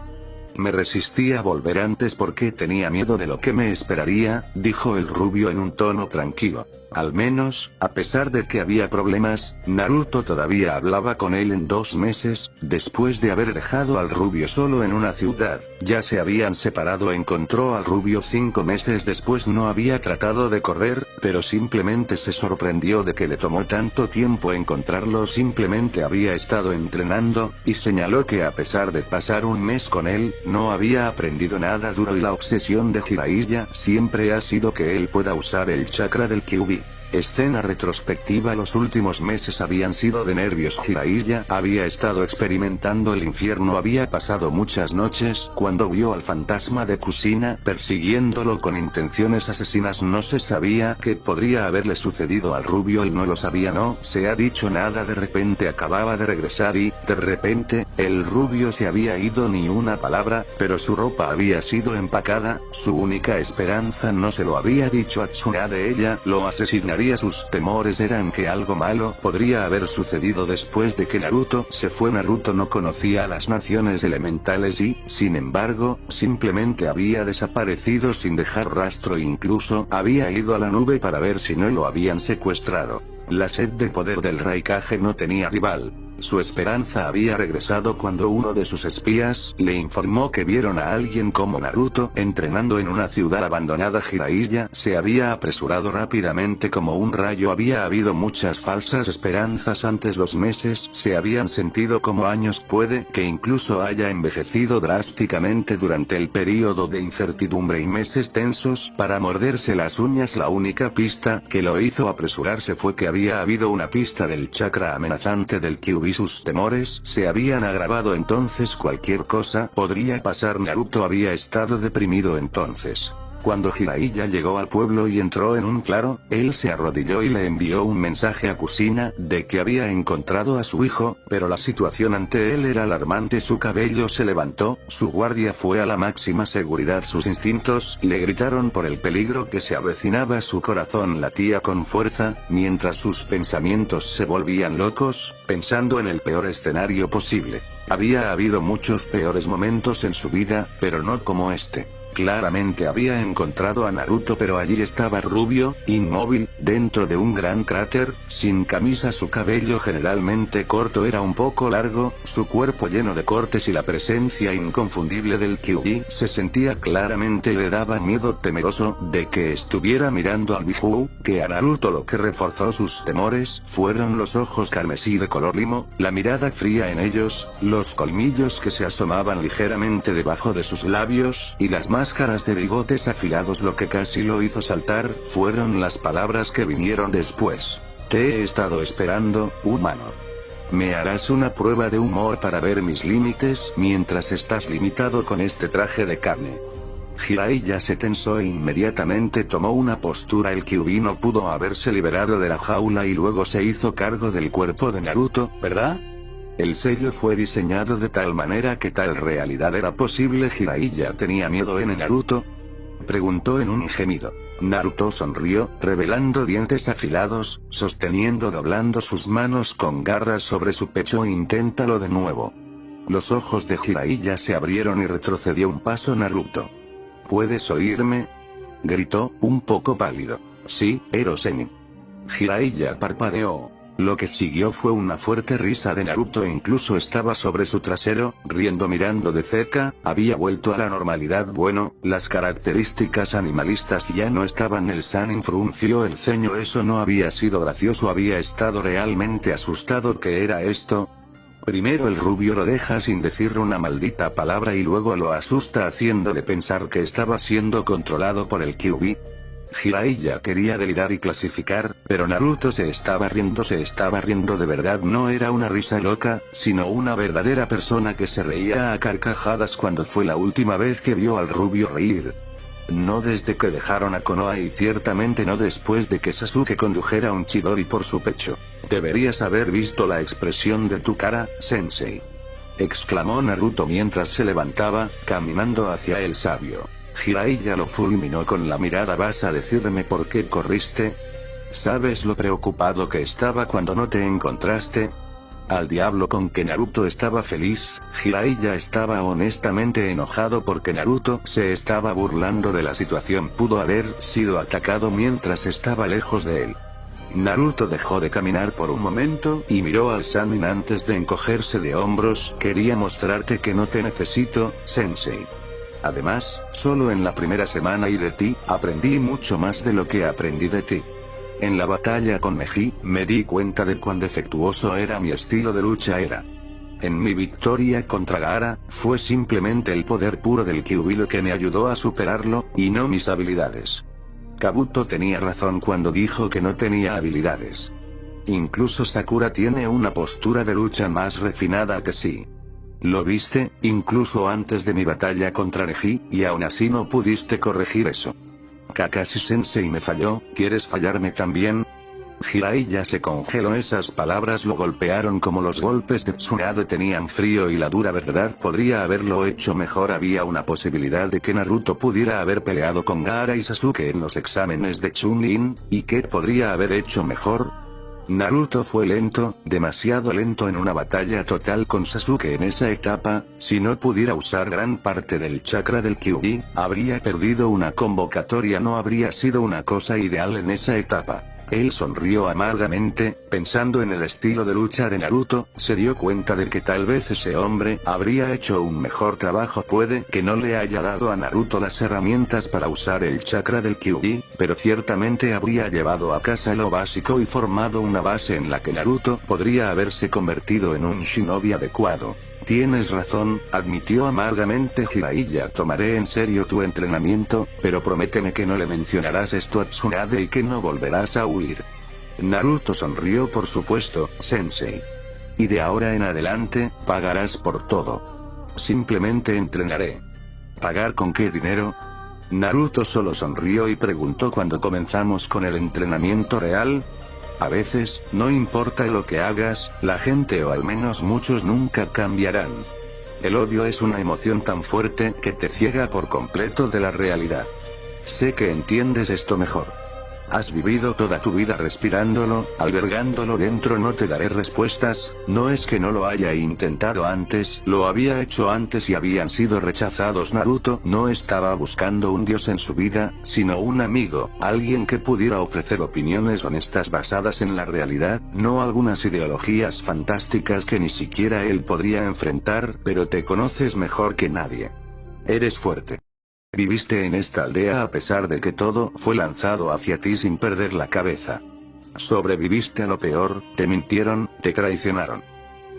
B: Me resistí a volver antes porque tenía miedo de lo que me esperaría, dijo el rubio en un tono tranquilo. Al menos, a pesar de que había problemas, Naruto todavía hablaba con él en 2 meses, después de haber dejado al rubio solo en una ciudad. Ya se habían separado. Encontró al rubio 5 meses después. No había tratado de correr, pero simplemente se sorprendió de que le tomó tanto tiempo encontrarlo. Simplemente había estado entrenando, y señaló que a pesar de pasar un mes con él, no había aprendido nada duro y la obsesión de Jiraiya siempre ha sido que él pueda usar el chakra del Kyuubi. Escena retrospectiva. Los últimos meses habían sido de nervios. Jiraiya había estado experimentando el infierno. Había pasado muchas noches cuando vio al fantasma de Kushina persiguiéndolo con intenciones asesinas. No se sabía qué podría haberle sucedido al rubio. Él no lo sabía. No se ha dicho nada. De repente acababa de regresar y, de repente, el rubio se había ido. Ni una palabra, pero su ropa había sido empacada. Su única esperanza no se lo había dicho a Tsunade. Ella lo asesinaría. Sus temores eran que algo malo podría haber sucedido después de que Naruto se fue. Naruto no conocía a las naciones elementales y, sin embargo, simplemente había desaparecido sin dejar rastro. Incluso había ido a la nube para ver si no lo habían secuestrado. La sed de poder del Raikage no tenía rival. Su esperanza había regresado cuando uno de sus espías le informó que vieron a alguien como Naruto entrenando en una ciudad abandonada. Jiraiya se había apresurado rápidamente como un rayo. Había habido muchas falsas esperanzas antes. Los meses se habían sentido como años. Puede que incluso haya envejecido drásticamente durante el período de incertidumbre y meses tensos para morderse las uñas. La única pista que lo hizo apresurarse fue que había habido una pista del chakra amenazante del Kyuubi. Sus temores se habían agravado. Entonces cualquier cosa podría pasar. Naruto había estado deprimido entonces. Cuando Jiraiya llegó al pueblo y entró en un claro, él se arrodilló y le envió un mensaje a Kushina de que había encontrado a su hijo, pero la situación ante él era alarmante. Su cabello se levantó, su guardia fue a la máxima seguridad. Sus instintos le gritaron por el peligro que se avecinaba. Su corazón latía con fuerza, mientras sus pensamientos se volvían locos, pensando en el peor escenario posible. Había habido muchos peores momentos en su vida, pero no como este. Claramente había encontrado a Naruto, pero allí estaba rubio, inmóvil, dentro de un gran cráter, sin camisa. Su cabello generalmente corto era un poco largo, su cuerpo lleno de cortes y la presencia inconfundible del Kyuubi se sentía claramente y le daba miedo, temeroso de que estuviera mirando al Biju, que a Naruto. Lo que reforzó sus temores fueron los ojos carmesí de color limo, la mirada fría en ellos, los colmillos que se asomaban ligeramente debajo de sus labios, y las máscaras de bigotes afilados. Lo que casi lo hizo saltar fueron las palabras que vinieron después. Te he estado esperando, humano. ¿Me harás una prueba de humor para ver mis límites mientras estás limitado con este traje de carne? Jiraiya se tensó e inmediatamente tomó una postura. El Kyuubi no pudo haberse liberado de la jaula y luego se hizo cargo del cuerpo de Naruto, ¿verdad? El sello fue diseñado de tal manera que tal realidad era posible. ¿Jiraiya tenía miedo en Naruto?, preguntó en un gemido. Naruto sonrió, revelando dientes afilados, doblando sus manos con garras sobre su pecho. Inténtalo de nuevo. Los ojos de Jiraiya se abrieron y retrocedió un paso. Naruto. ¿Puedes oírme?, gritó, un poco pálido. Sí, Erosenin. Jiraiya parpadeó. Lo que siguió fue una fuerte risa de Naruto. Incluso estaba sobre su trasero, riendo. Mirando de cerca, había vuelto a la normalidad. Bueno, las características animalistas ya no estaban. El Sannin frunció el ceño. Eso no había sido gracioso, había estado realmente asustado. ¿Qué era esto? Primero el rubio lo deja sin decir una maldita palabra y luego lo asusta haciéndole pensar que estaba siendo controlado por el Kyuubi. Jiraiya quería delirar y clasificar, pero Naruto se estaba riendo de verdad. No era una risa loca, sino una verdadera persona que se reía a carcajadas. ¿Cuándo fue la última vez que vio al rubio reír? No desde que dejaron a Konoha y ciertamente no después de que Sasuke condujera un Chidori por su pecho. Deberías haber visto la expresión de tu cara, sensei, exclamó Naruto mientras se levantaba, caminando hacia el sabio. Jiraiya lo fulminó con la mirada. ¿Vas a decirme por qué corriste? ¿Sabes lo preocupado que estaba cuando no te encontraste? Al diablo con que Naruto estaba feliz, Jiraiya estaba honestamente enojado porque Naruto se estaba burlando de la situación. Pudo haber sido atacado mientras estaba lejos de él. Naruto dejó de caminar por un momento y miró al Sannin antes de encogerse de hombros. Quería mostrarte que no te necesito, Sensei. Además, solo en la primera semana y de ti, aprendí mucho más de lo que aprendí de ti. En la batalla con Neji, me di cuenta de cuán defectuoso era mi estilo de lucha. En mi victoria contra Gaara, fue simplemente el poder puro del Kyuubi lo que me ayudó a superarlo, y no mis habilidades. Kabuto tenía razón cuando dijo que no tenía habilidades. Incluso Sakura tiene una postura de lucha más refinada que sí. Lo viste, incluso antes de mi batalla contra Neji, y aún así no pudiste corregir eso. Kakashi Sensei me falló, ¿quieres fallarme también? Jiraiya se congeló. Esas palabras lo golpearon como los golpes de Tsunade. Tenían frío y la dura verdad, podría haberlo hecho mejor. Había una posibilidad de que Naruto pudiera haber peleado con Gaara y Sasuke en los exámenes de Chunin, ¿y qué podría haber hecho mejor? Naruto fue lento, demasiado lento en una batalla total con Sasuke en esa etapa. Si no pudiera usar gran parte del chakra del Kyuubi, habría perdido una convocatoria. No habría sido una cosa ideal en esa etapa. Él sonrió amargamente, pensando en el estilo de lucha de Naruto. Se dio cuenta de que tal vez ese hombre habría hecho un mejor trabajo. Puede que no le haya dado a Naruto las herramientas para usar el chakra del Kyuubi, pero ciertamente habría llevado a casa lo básico y formado una base en la que Naruto podría haberse convertido en un shinobi adecuado. Tienes razón, admitió amargamente Jiraiya. Tomaré en serio tu entrenamiento, pero prométeme que no le mencionarás esto a Tsunade y que no volverás a huir. Naruto sonrió. Por supuesto, Sensei. Y de ahora en adelante, pagarás por todo. Simplemente entrenaré. ¿Pagar con qué dinero? Naruto solo sonrió y preguntó. ¿Cuándo comenzamos con el entrenamiento real? A veces, no importa lo que hagas, la gente o al menos muchos nunca cambiarán. El odio es una emoción tan fuerte que te ciega por completo de la realidad. Sé que entiendes esto mejor. Has vivido toda tu vida respirándolo, albergándolo dentro. No te daré respuestas, no es que no lo haya intentado antes, lo había hecho antes y habían sido rechazados. Naruto no estaba buscando un dios en su vida, sino un amigo, alguien que pudiera ofrecer opiniones honestas basadas en la realidad, no algunas ideologías fantásticas que ni siquiera él podría enfrentar. Pero te conoces mejor que nadie. Eres fuerte. Viviste en esta aldea a pesar de que todo fue lanzado hacia ti sin perder la cabeza. Sobreviviste a lo peor, te mintieron, te traicionaron.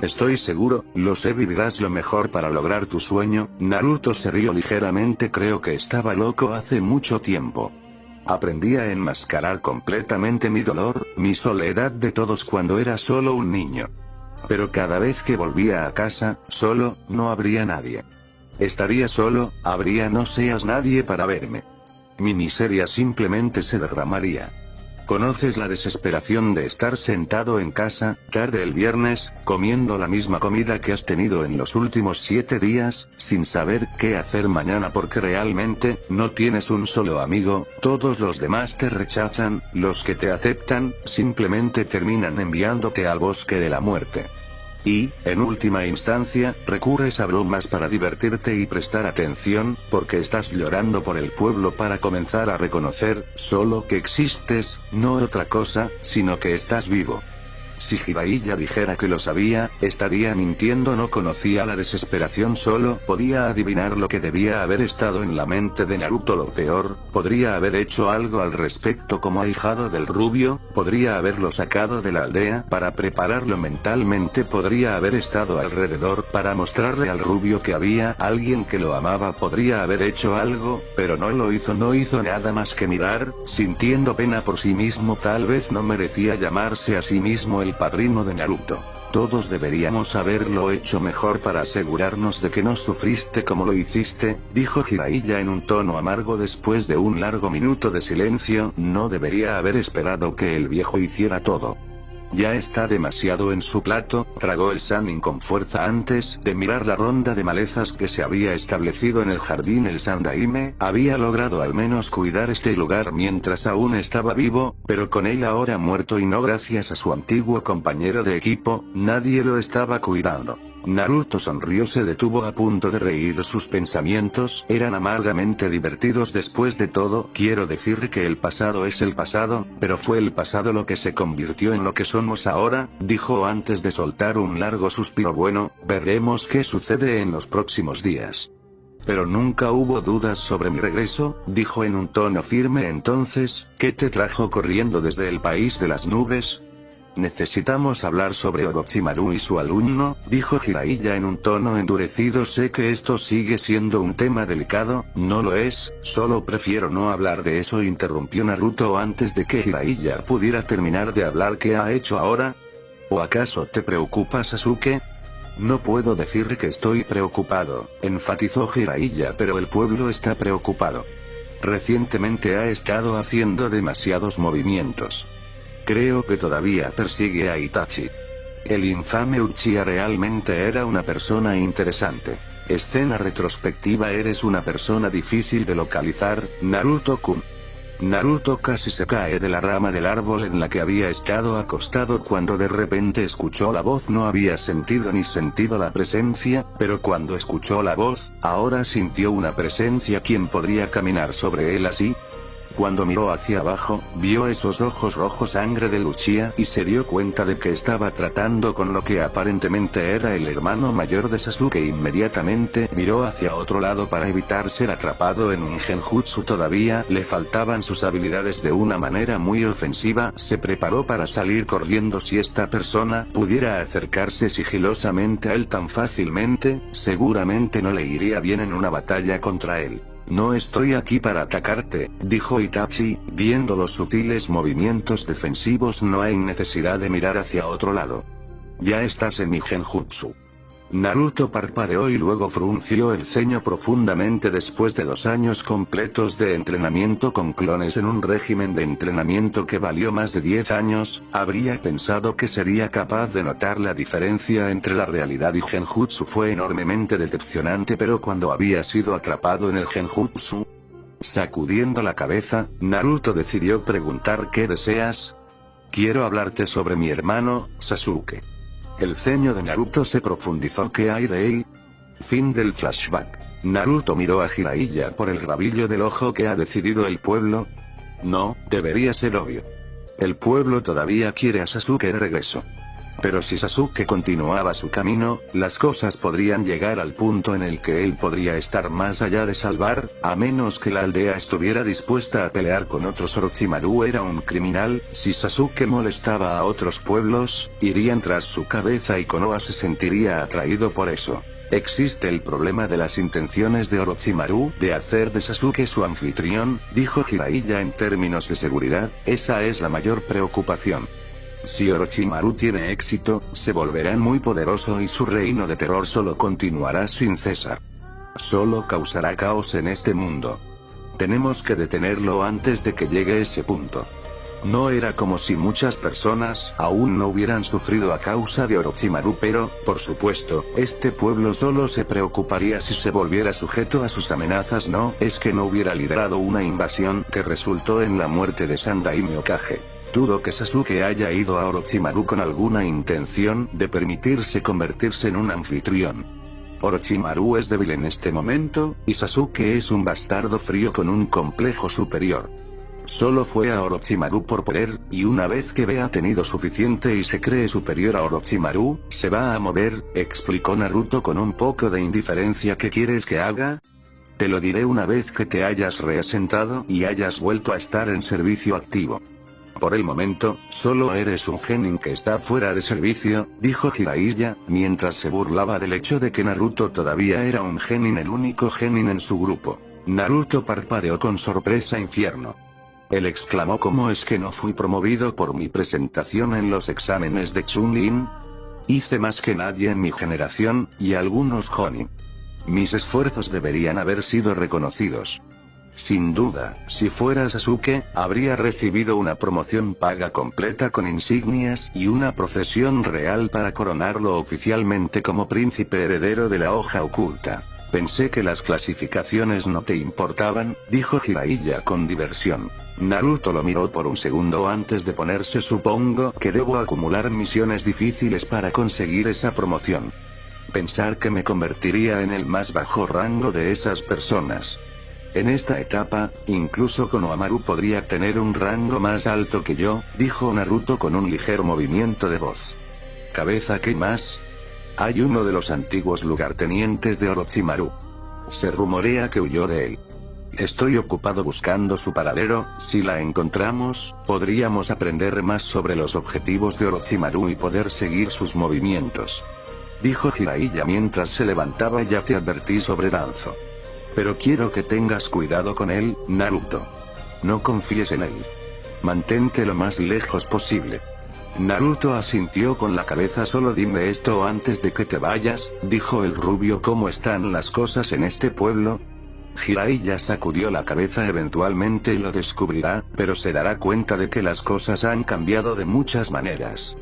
B: Estoy seguro, lo sé, vivirás lo mejor para lograr tu sueño. Naruto se rió ligeramente. Creo que estaba loco hace mucho tiempo. Aprendí a enmascarar completamente mi dolor, mi soledad de todos cuando era solo un niño. Pero cada vez que volvía a casa, solo, no habría nadie. Estaría solo, no seas nadie para verme. Mi miseria simplemente se derramaría. ¿Conoces la desesperación de estar sentado en casa, tarde el viernes, comiendo la misma comida que has tenido en los últimos 7 días, sin saber qué hacer mañana porque realmente no tienes un solo amigo? Todos los demás te rechazan, los que te aceptan, simplemente terminan enviándote al bosque de la muerte. Y, en última instancia, recurres a bromas para divertirte y prestar atención, porque estás llorando por el pueblo para comenzar a reconocer, solo que existes, no otra cosa, sino que estás vivo. Si Jiraiya dijera que lo sabía, estaría mintiendo. No conocía la desesperación, solo podía adivinar lo que debía haber estado en la mente de Naruto. Lo peor, podría haber hecho algo al respecto como ahijado del rubio, podría haberlo sacado de la aldea para prepararlo mentalmente, podría haber estado alrededor para mostrarle al rubio que había alguien que lo amaba, podría haber hecho algo, pero no lo hizo. No hizo nada más que mirar, sintiendo pena por sí mismo. Tal vez no merecía llamarse a sí mismo el padrino de Naruto. Todos deberíamos haberlo hecho mejor para asegurarnos de que no sufriste como lo hiciste, dijo Jiraiya en un tono amargo después de un largo minuto de silencio. No debería haber esperado que el viejo hiciera todo. Ya está demasiado en su plato, tragó el Sannin con fuerza antes de mirar la ronda de malezas que se había establecido en el jardín. El Sandaime había logrado al menos cuidar este lugar mientras aún estaba vivo, pero con él ahora muerto y no gracias a su antiguo compañero de equipo, nadie lo estaba cuidando. Naruto sonrió, se detuvo a punto de reír. Sus pensamientos eran amargamente divertidos. Después de todo, quiero decir que el pasado es el pasado, pero fue el pasado lo que se convirtió en lo que somos ahora, dijo antes de soltar un largo suspiro. Bueno, veremos qué sucede en los próximos días. Pero nunca hubo dudas sobre mi regreso, dijo en un tono firme. Entonces, ¿qué te trajo corriendo desde el país de las nubes? Necesitamos hablar sobre Orochimaru y su alumno, dijo Jiraiya en un tono endurecido. Sé que esto sigue siendo un tema delicado, no lo es, solo prefiero no hablar de eso, interrumpió Naruto antes de que Jiraiya pudiera terminar de hablar. ¿Qué ha hecho ahora? ¿O acaso te preocupa Sasuke? No puedo decir que estoy preocupado, enfatizó Jiraiya, pero el pueblo está preocupado. Recientemente ha estado haciendo demasiados movimientos. Creo que todavía persigue a Itachi. El infame Uchiha realmente era una persona interesante. Escena retrospectiva. Eres una persona difícil de localizar, Naruto-kun. Naruto casi se cae de la rama del árbol en la que había estado acostado cuando de repente escuchó la voz. No había sentido la presencia, pero cuando escuchó la voz, ahora sintió una presencia. ¿Quién podría caminar sobre él así? Cuando miró hacia abajo, vio esos ojos rojos sangre de Uchiha y se dio cuenta de que estaba tratando con lo que aparentemente era el hermano mayor de Sasuke. Inmediatamente miró hacia otro lado para evitar ser atrapado en un genjutsu. Todavía le faltaban sus habilidades de una manera muy ofensiva. Se preparó para salir corriendo. Si esta persona pudiera acercarse sigilosamente a él tan fácilmente, seguramente no le iría bien en una batalla contra él. No estoy aquí para atacarte, dijo Itachi, viendo los sutiles movimientos defensivos. No hay necesidad de mirar hacia otro lado. Ya estás en mi genjutsu. Naruto parpadeó y luego frunció el ceño profundamente. Después de 2 años completos de entrenamiento con clones en un régimen de entrenamiento que valió más de 10 años, habría pensado que sería capaz de notar la diferencia entre la realidad y genjutsu. Fue enormemente decepcionante, pero cuando había sido atrapado en el genjutsu, sacudiendo la cabeza, Naruto decidió preguntar: ¿qué deseas? Quiero hablarte sobre mi hermano, Sasuke. El ceño de Naruto se profundizó. ¿Qué hay de él? Fin del flashback. Naruto miró a Jiraiya por el rabillo del ojo. ¿Qué ha decidido el pueblo? No, debería ser obvio. El pueblo todavía quiere a Sasuke de regreso. Pero si Sasuke continuaba su camino, las cosas podrían llegar al punto en el que él podría estar más allá de salvar, a menos que la aldea estuviera dispuesta a pelear con otros. Orochimaru era un criminal. Si Sasuke molestaba a otros pueblos, irían tras su cabeza y Konoha se sentiría atraído por eso. Existe el problema de las intenciones de Orochimaru de hacer de Sasuke su anfitrión, dijo Jiraiya en términos de seguridad. Esa es la mayor preocupación. Si Orochimaru tiene éxito, se volverá muy poderoso y su reino de terror solo continuará sin cesar. Solo causará caos en este mundo. Tenemos que detenerlo antes de que llegue ese punto. No era como si muchas personas aún no hubieran sufrido a causa de Orochimaru, pero, por supuesto, este pueblo solo se preocuparía si se volviera sujeto a sus amenazas. No es que no hubiera liderado una invasión que resultó en la muerte de Sandaime Hokage. Dudo que Sasuke haya ido a Orochimaru con alguna intención de permitirse convertirse en un anfitrión. Orochimaru es débil en este momento, y Sasuke es un bastardo frío con un complejo superior. Solo fue a Orochimaru por poder, y una vez que vea tenido suficiente y se cree superior a Orochimaru, se va a mover, explicó Naruto con un poco de indiferencia. ¿Qué quieres que haga? Te lo diré una vez que te hayas reasentado y hayas vuelto a estar en servicio activo. Por el momento, solo eres un genin que está fuera de servicio, dijo Jiraiya, mientras se burlaba del hecho de que Naruto todavía era un genin, el único genin en su grupo. Naruto parpadeó con sorpresa. Infierno. Él exclamó: ¿cómo es que no fui promovido por mi presentación en los exámenes de Chunin? Hice más que nadie en mi generación, y algunos Jonin. Mis esfuerzos deberían haber sido reconocidos. Sin duda, si fuera Sasuke, habría recibido una promoción paga completa con insignias y una procesión real para coronarlo oficialmente como príncipe heredero de la hoja oculta. Pensé que las clasificaciones no te importaban, dijo Jiraiya con diversión. Naruto lo miró por un segundo antes de ponerse. Supongo que debo acumular misiones difíciles para conseguir esa promoción. Pensar que me convertiría en el más bajo rango de esas personas. En esta etapa, incluso Konohamaru podría tener un rango más alto que yo, dijo Naruto con un ligero movimiento de voz. ¿Cabeza qué más? Hay uno de los antiguos lugartenientes de Orochimaru. Se rumorea que huyó de él. Estoy ocupado buscando su paradero. Si la encontramos, podríamos aprender más sobre los objetivos de Orochimaru y poder seguir sus movimientos. Dijo Jiraiya mientras se levantaba. Ya te advertí sobre Danzo. Pero quiero que tengas cuidado con él, Naruto. No confíes en él. Mantente lo más lejos posible. Naruto asintió con la cabeza. Solo dime esto antes de que te vayas, dijo el rubio. ¿Cómo están las cosas en este pueblo? Jiraiya sacudió la cabeza. Eventualmente lo descubrirá, pero se dará cuenta de que las cosas han cambiado de muchas maneras.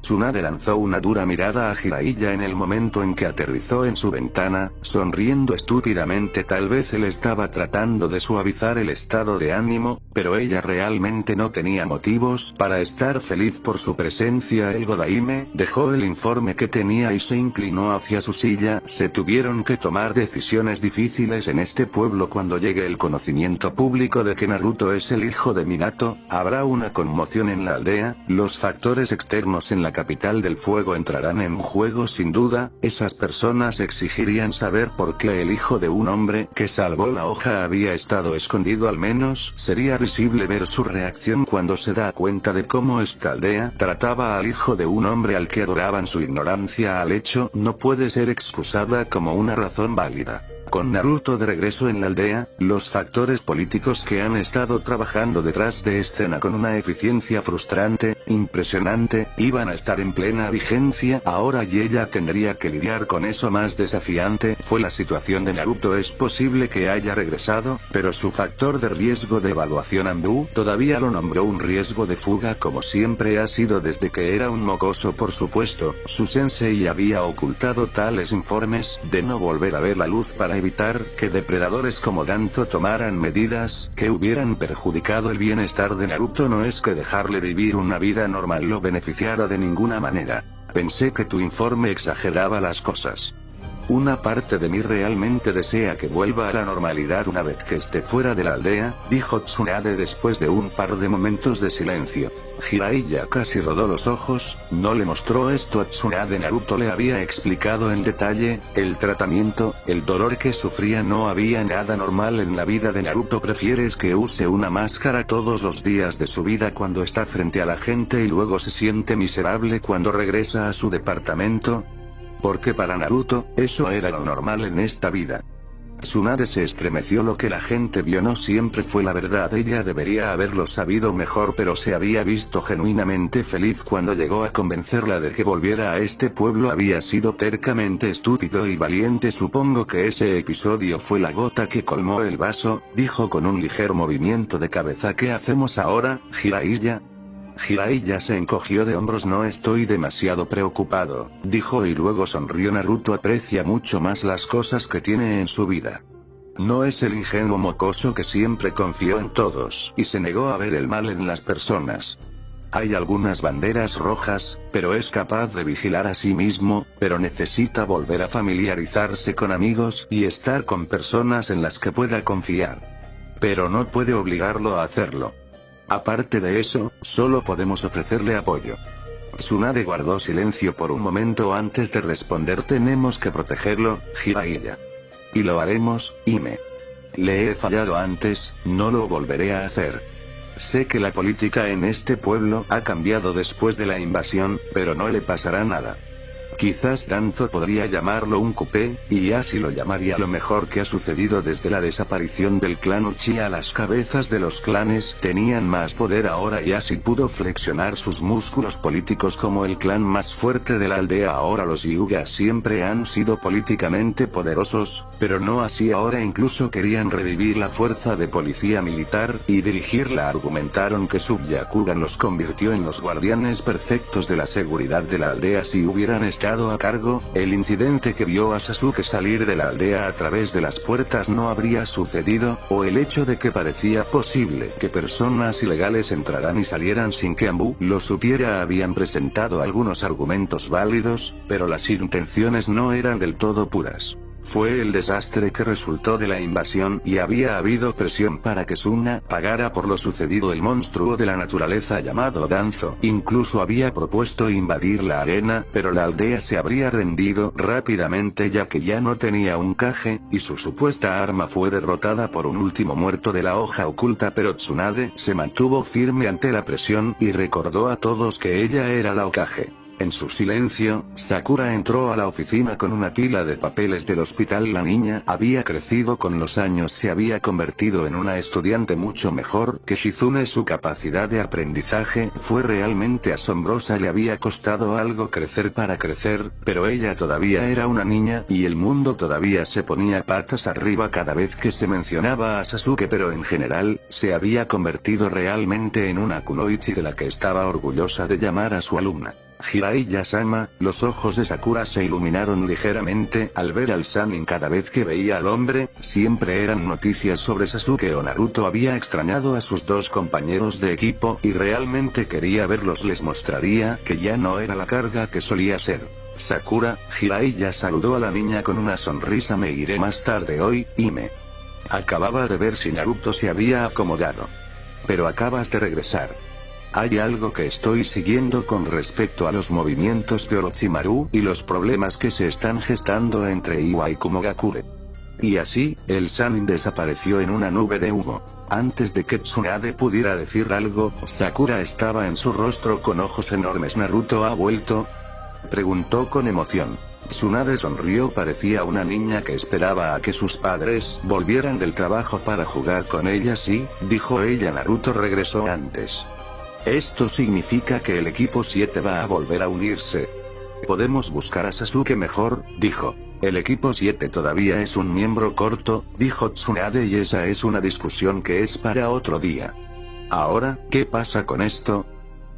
B: Tsunade lanzó una dura mirada a Jiraiya en el momento en que aterrizó en su ventana, sonriendo estúpidamente. Tal vez él estaba tratando de suavizar el estado de ánimo, pero ella realmente no tenía motivos para estar feliz por su presencia. El Godaime dejó el informe que tenía y se inclinó hacia su silla. Se tuvieron que tomar decisiones difíciles en este pueblo. Cuando llegue el conocimiento público de que Naruto es el hijo de Minato, habrá una conmoción en la aldea. Los factores externos en la capital del fuego entrarán en juego sin duda. Esas personas exigirían saber por qué el hijo de un hombre que salvó la hoja había estado escondido. Al menos sería risible ver su reacción cuando se da cuenta de cómo esta aldea trataba al hijo de un hombre al que adoraban. Su ignorancia al hecho no puede ser excusada como una razón válida. Con Naruto de regreso en la aldea, los factores políticos que han estado trabajando detrás de escena con una eficiencia frustrante, impresionante, iban a estar en plena vigencia ahora y ella tendría que lidiar con eso. Más desafiante fue la situación de Naruto. Es posible que haya regresado, pero su factor de riesgo de evaluación Anbu todavía lo nombró un riesgo de fuga, como siempre ha sido desde que era un mocoso. Por supuesto, su sensei había ocultado tales informes de no volver a ver la luz para evitar que depredadores como Danzo tomaran medidas que hubieran perjudicado el bienestar de Naruto. No es que dejarle vivir una vida normal lo beneficiara de ninguna manera. Pensé que tu informe exageraba las cosas. Una parte de mí realmente desea que vuelva a la normalidad una vez que esté fuera de la aldea, dijo Tsunade después de un par de momentos de silencio. Jiraiya casi rodó los ojos. No le mostró esto a Tsunade. Naruto le había explicado en detalle el tratamiento, el dolor que sufría. No había nada normal en la vida de Naruto. ¿Prefieres que use una máscara todos los días de su vida cuando está frente a la gente y luego se siente miserable cuando regresa a su departamento? Porque para Naruto, eso era lo normal en esta vida. Tsunade se estremeció. Lo que la gente vio no siempre fue la verdad. Ella debería haberlo sabido mejor, pero se había visto genuinamente feliz cuando llegó a convencerla de que volviera a este pueblo. Había sido tercamente estúpido y valiente. Supongo que ese episodio fue la gota que colmó el vaso, dijo con un ligero movimiento de cabeza. ¿Qué hacemos ahora, Jiraiya? Jiraiya se encogió de hombros. No estoy demasiado preocupado, dijo y luego sonrió. Naruto aprecia mucho más las cosas que tiene en su vida. No es el ingenuo mocoso que siempre confió en todos y se negó a ver el mal en las personas. Hay algunas banderas rojas, pero es capaz de vigilar a sí mismo, pero necesita volver a familiarizarse con amigos y estar con personas en las que pueda confiar. Pero no puede obligarlo a hacerlo. Aparte de eso, solo podemos ofrecerle apoyo. Tsunade guardó silencio por un momento antes de responder. Tenemos que protegerlo, Jiraiya. Y lo haremos, Hime. Le he fallado antes, no lo volveré a hacer. Sé que la política en este pueblo ha cambiado después de la invasión, pero no le pasará nada. Quizás Danzo podría llamarlo un cupé, y así lo llamaría. Lo mejor que ha sucedido desde la desaparición del clan Uchiha. Las cabezas de los clanes tenían más poder ahora y así pudo flexionar sus músculos políticos como el clan más fuerte de la aldea. Ahora los Hyuga siempre han sido políticamente poderosos, pero no así ahora. Incluso querían revivir la fuerza de policía militar, y dirigirla. Argumentaron que Subbyakugan los convirtió en los guardianes perfectos de la seguridad de la aldea si hubieran estado a cargo. El incidente que vio a Sasuke salir de la aldea a través de las puertas no habría sucedido, o el hecho de que parecía posible que personas ilegales entraran y salieran sin que Anbu lo supiera. Habían presentado algunos argumentos válidos, pero las intenciones no eran del todo puras. Fue el desastre que resultó de la invasión y había habido presión para que Suna pagara por lo sucedido. El monstruo de la naturaleza llamado Danzo incluso había propuesto invadir la arena, pero la aldea se habría rendido rápidamente ya que ya no tenía un Kage, y su supuesta arma fue derrotada por un último muerto de la hoja oculta. Pero Tsunade se mantuvo firme ante la presión y recordó a todos que ella era la Hokage. En su silencio, Sakura entró a la oficina con una pila de papeles del hospital. La niña había crecido con los años, se había convertido en una estudiante mucho mejor que Shizune. Su capacidad de aprendizaje fue realmente asombrosa. Le había costado algo crecer para crecer, pero ella todavía era una niña, y el mundo todavía se ponía patas arriba cada vez que se mencionaba a Sasuke. Pero en general, se había convertido realmente en una kunoichi de la que estaba orgullosa de llamar a su alumna. Jiraiya-sama. Los ojos de Sakura se iluminaron ligeramente al ver al Sannin. Cada vez que veía al hombre, siempre eran noticias sobre Sasuke o Naruto. Había extrañado a sus dos compañeros de equipo, y realmente quería verlos. Les mostraría que ya no era la carga que solía ser. Sakura, Jiraiya saludó a la niña con una sonrisa. Me iré más tarde hoy, Hime. Acababa de ver si Naruto se había acomodado. Pero acabas de regresar. Hay algo que estoy siguiendo con respecto a los movimientos de Orochimaru y los problemas que se están gestando entre Iwa y Kumogakure. Y así, el Sannin desapareció en una nube de humo. Antes de que Tsunade pudiera decir algo, Sakura estaba en su rostro con ojos enormes. ¿Naruto ha vuelto?, preguntó con emoción. Tsunade sonrió. Parecía una niña que esperaba a que sus padres volvieran del trabajo para jugar con ella. Sí, dijo ella, Naruto regresó antes. Esto significa que el equipo 7 va a volver a unirse. Podemos buscar a Sasuke mejor, dijo. El equipo 7 todavía es un miembro corto, dijo Tsunade, y esa es una discusión que es para otro día. Ahora, ¿qué pasa con esto?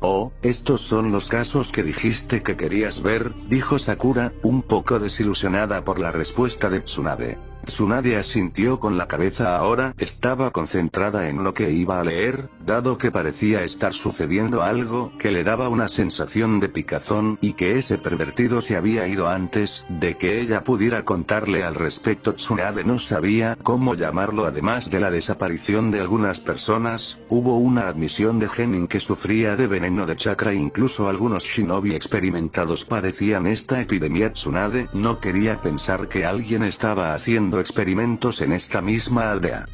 B: Oh, estos son los casos que dijiste que querías ver, dijo Sakura, un poco desilusionada por la respuesta de Tsunade. Tsunade asintió con la cabeza. Ahora estaba concentrada en lo que iba a leer, dado que parecía estar sucediendo algo que le daba una sensación de picazón, y que ese pervertido se había ido antes de que ella pudiera contarle al respecto. Tsunade no sabía cómo llamarlo. Además de la desaparición de algunas personas, hubo una admisión de Genin que sufría de veneno de chakra. Incluso algunos shinobi experimentados padecían esta epidemia. Tsunade no quería pensar que alguien estaba haciendo experimentos en esta misma aldea.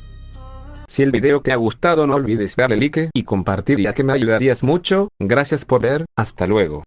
A: Si el video te ha gustado, no olvides darle like y compartir, ya que me ayudarías mucho. Gracias por ver, hasta luego.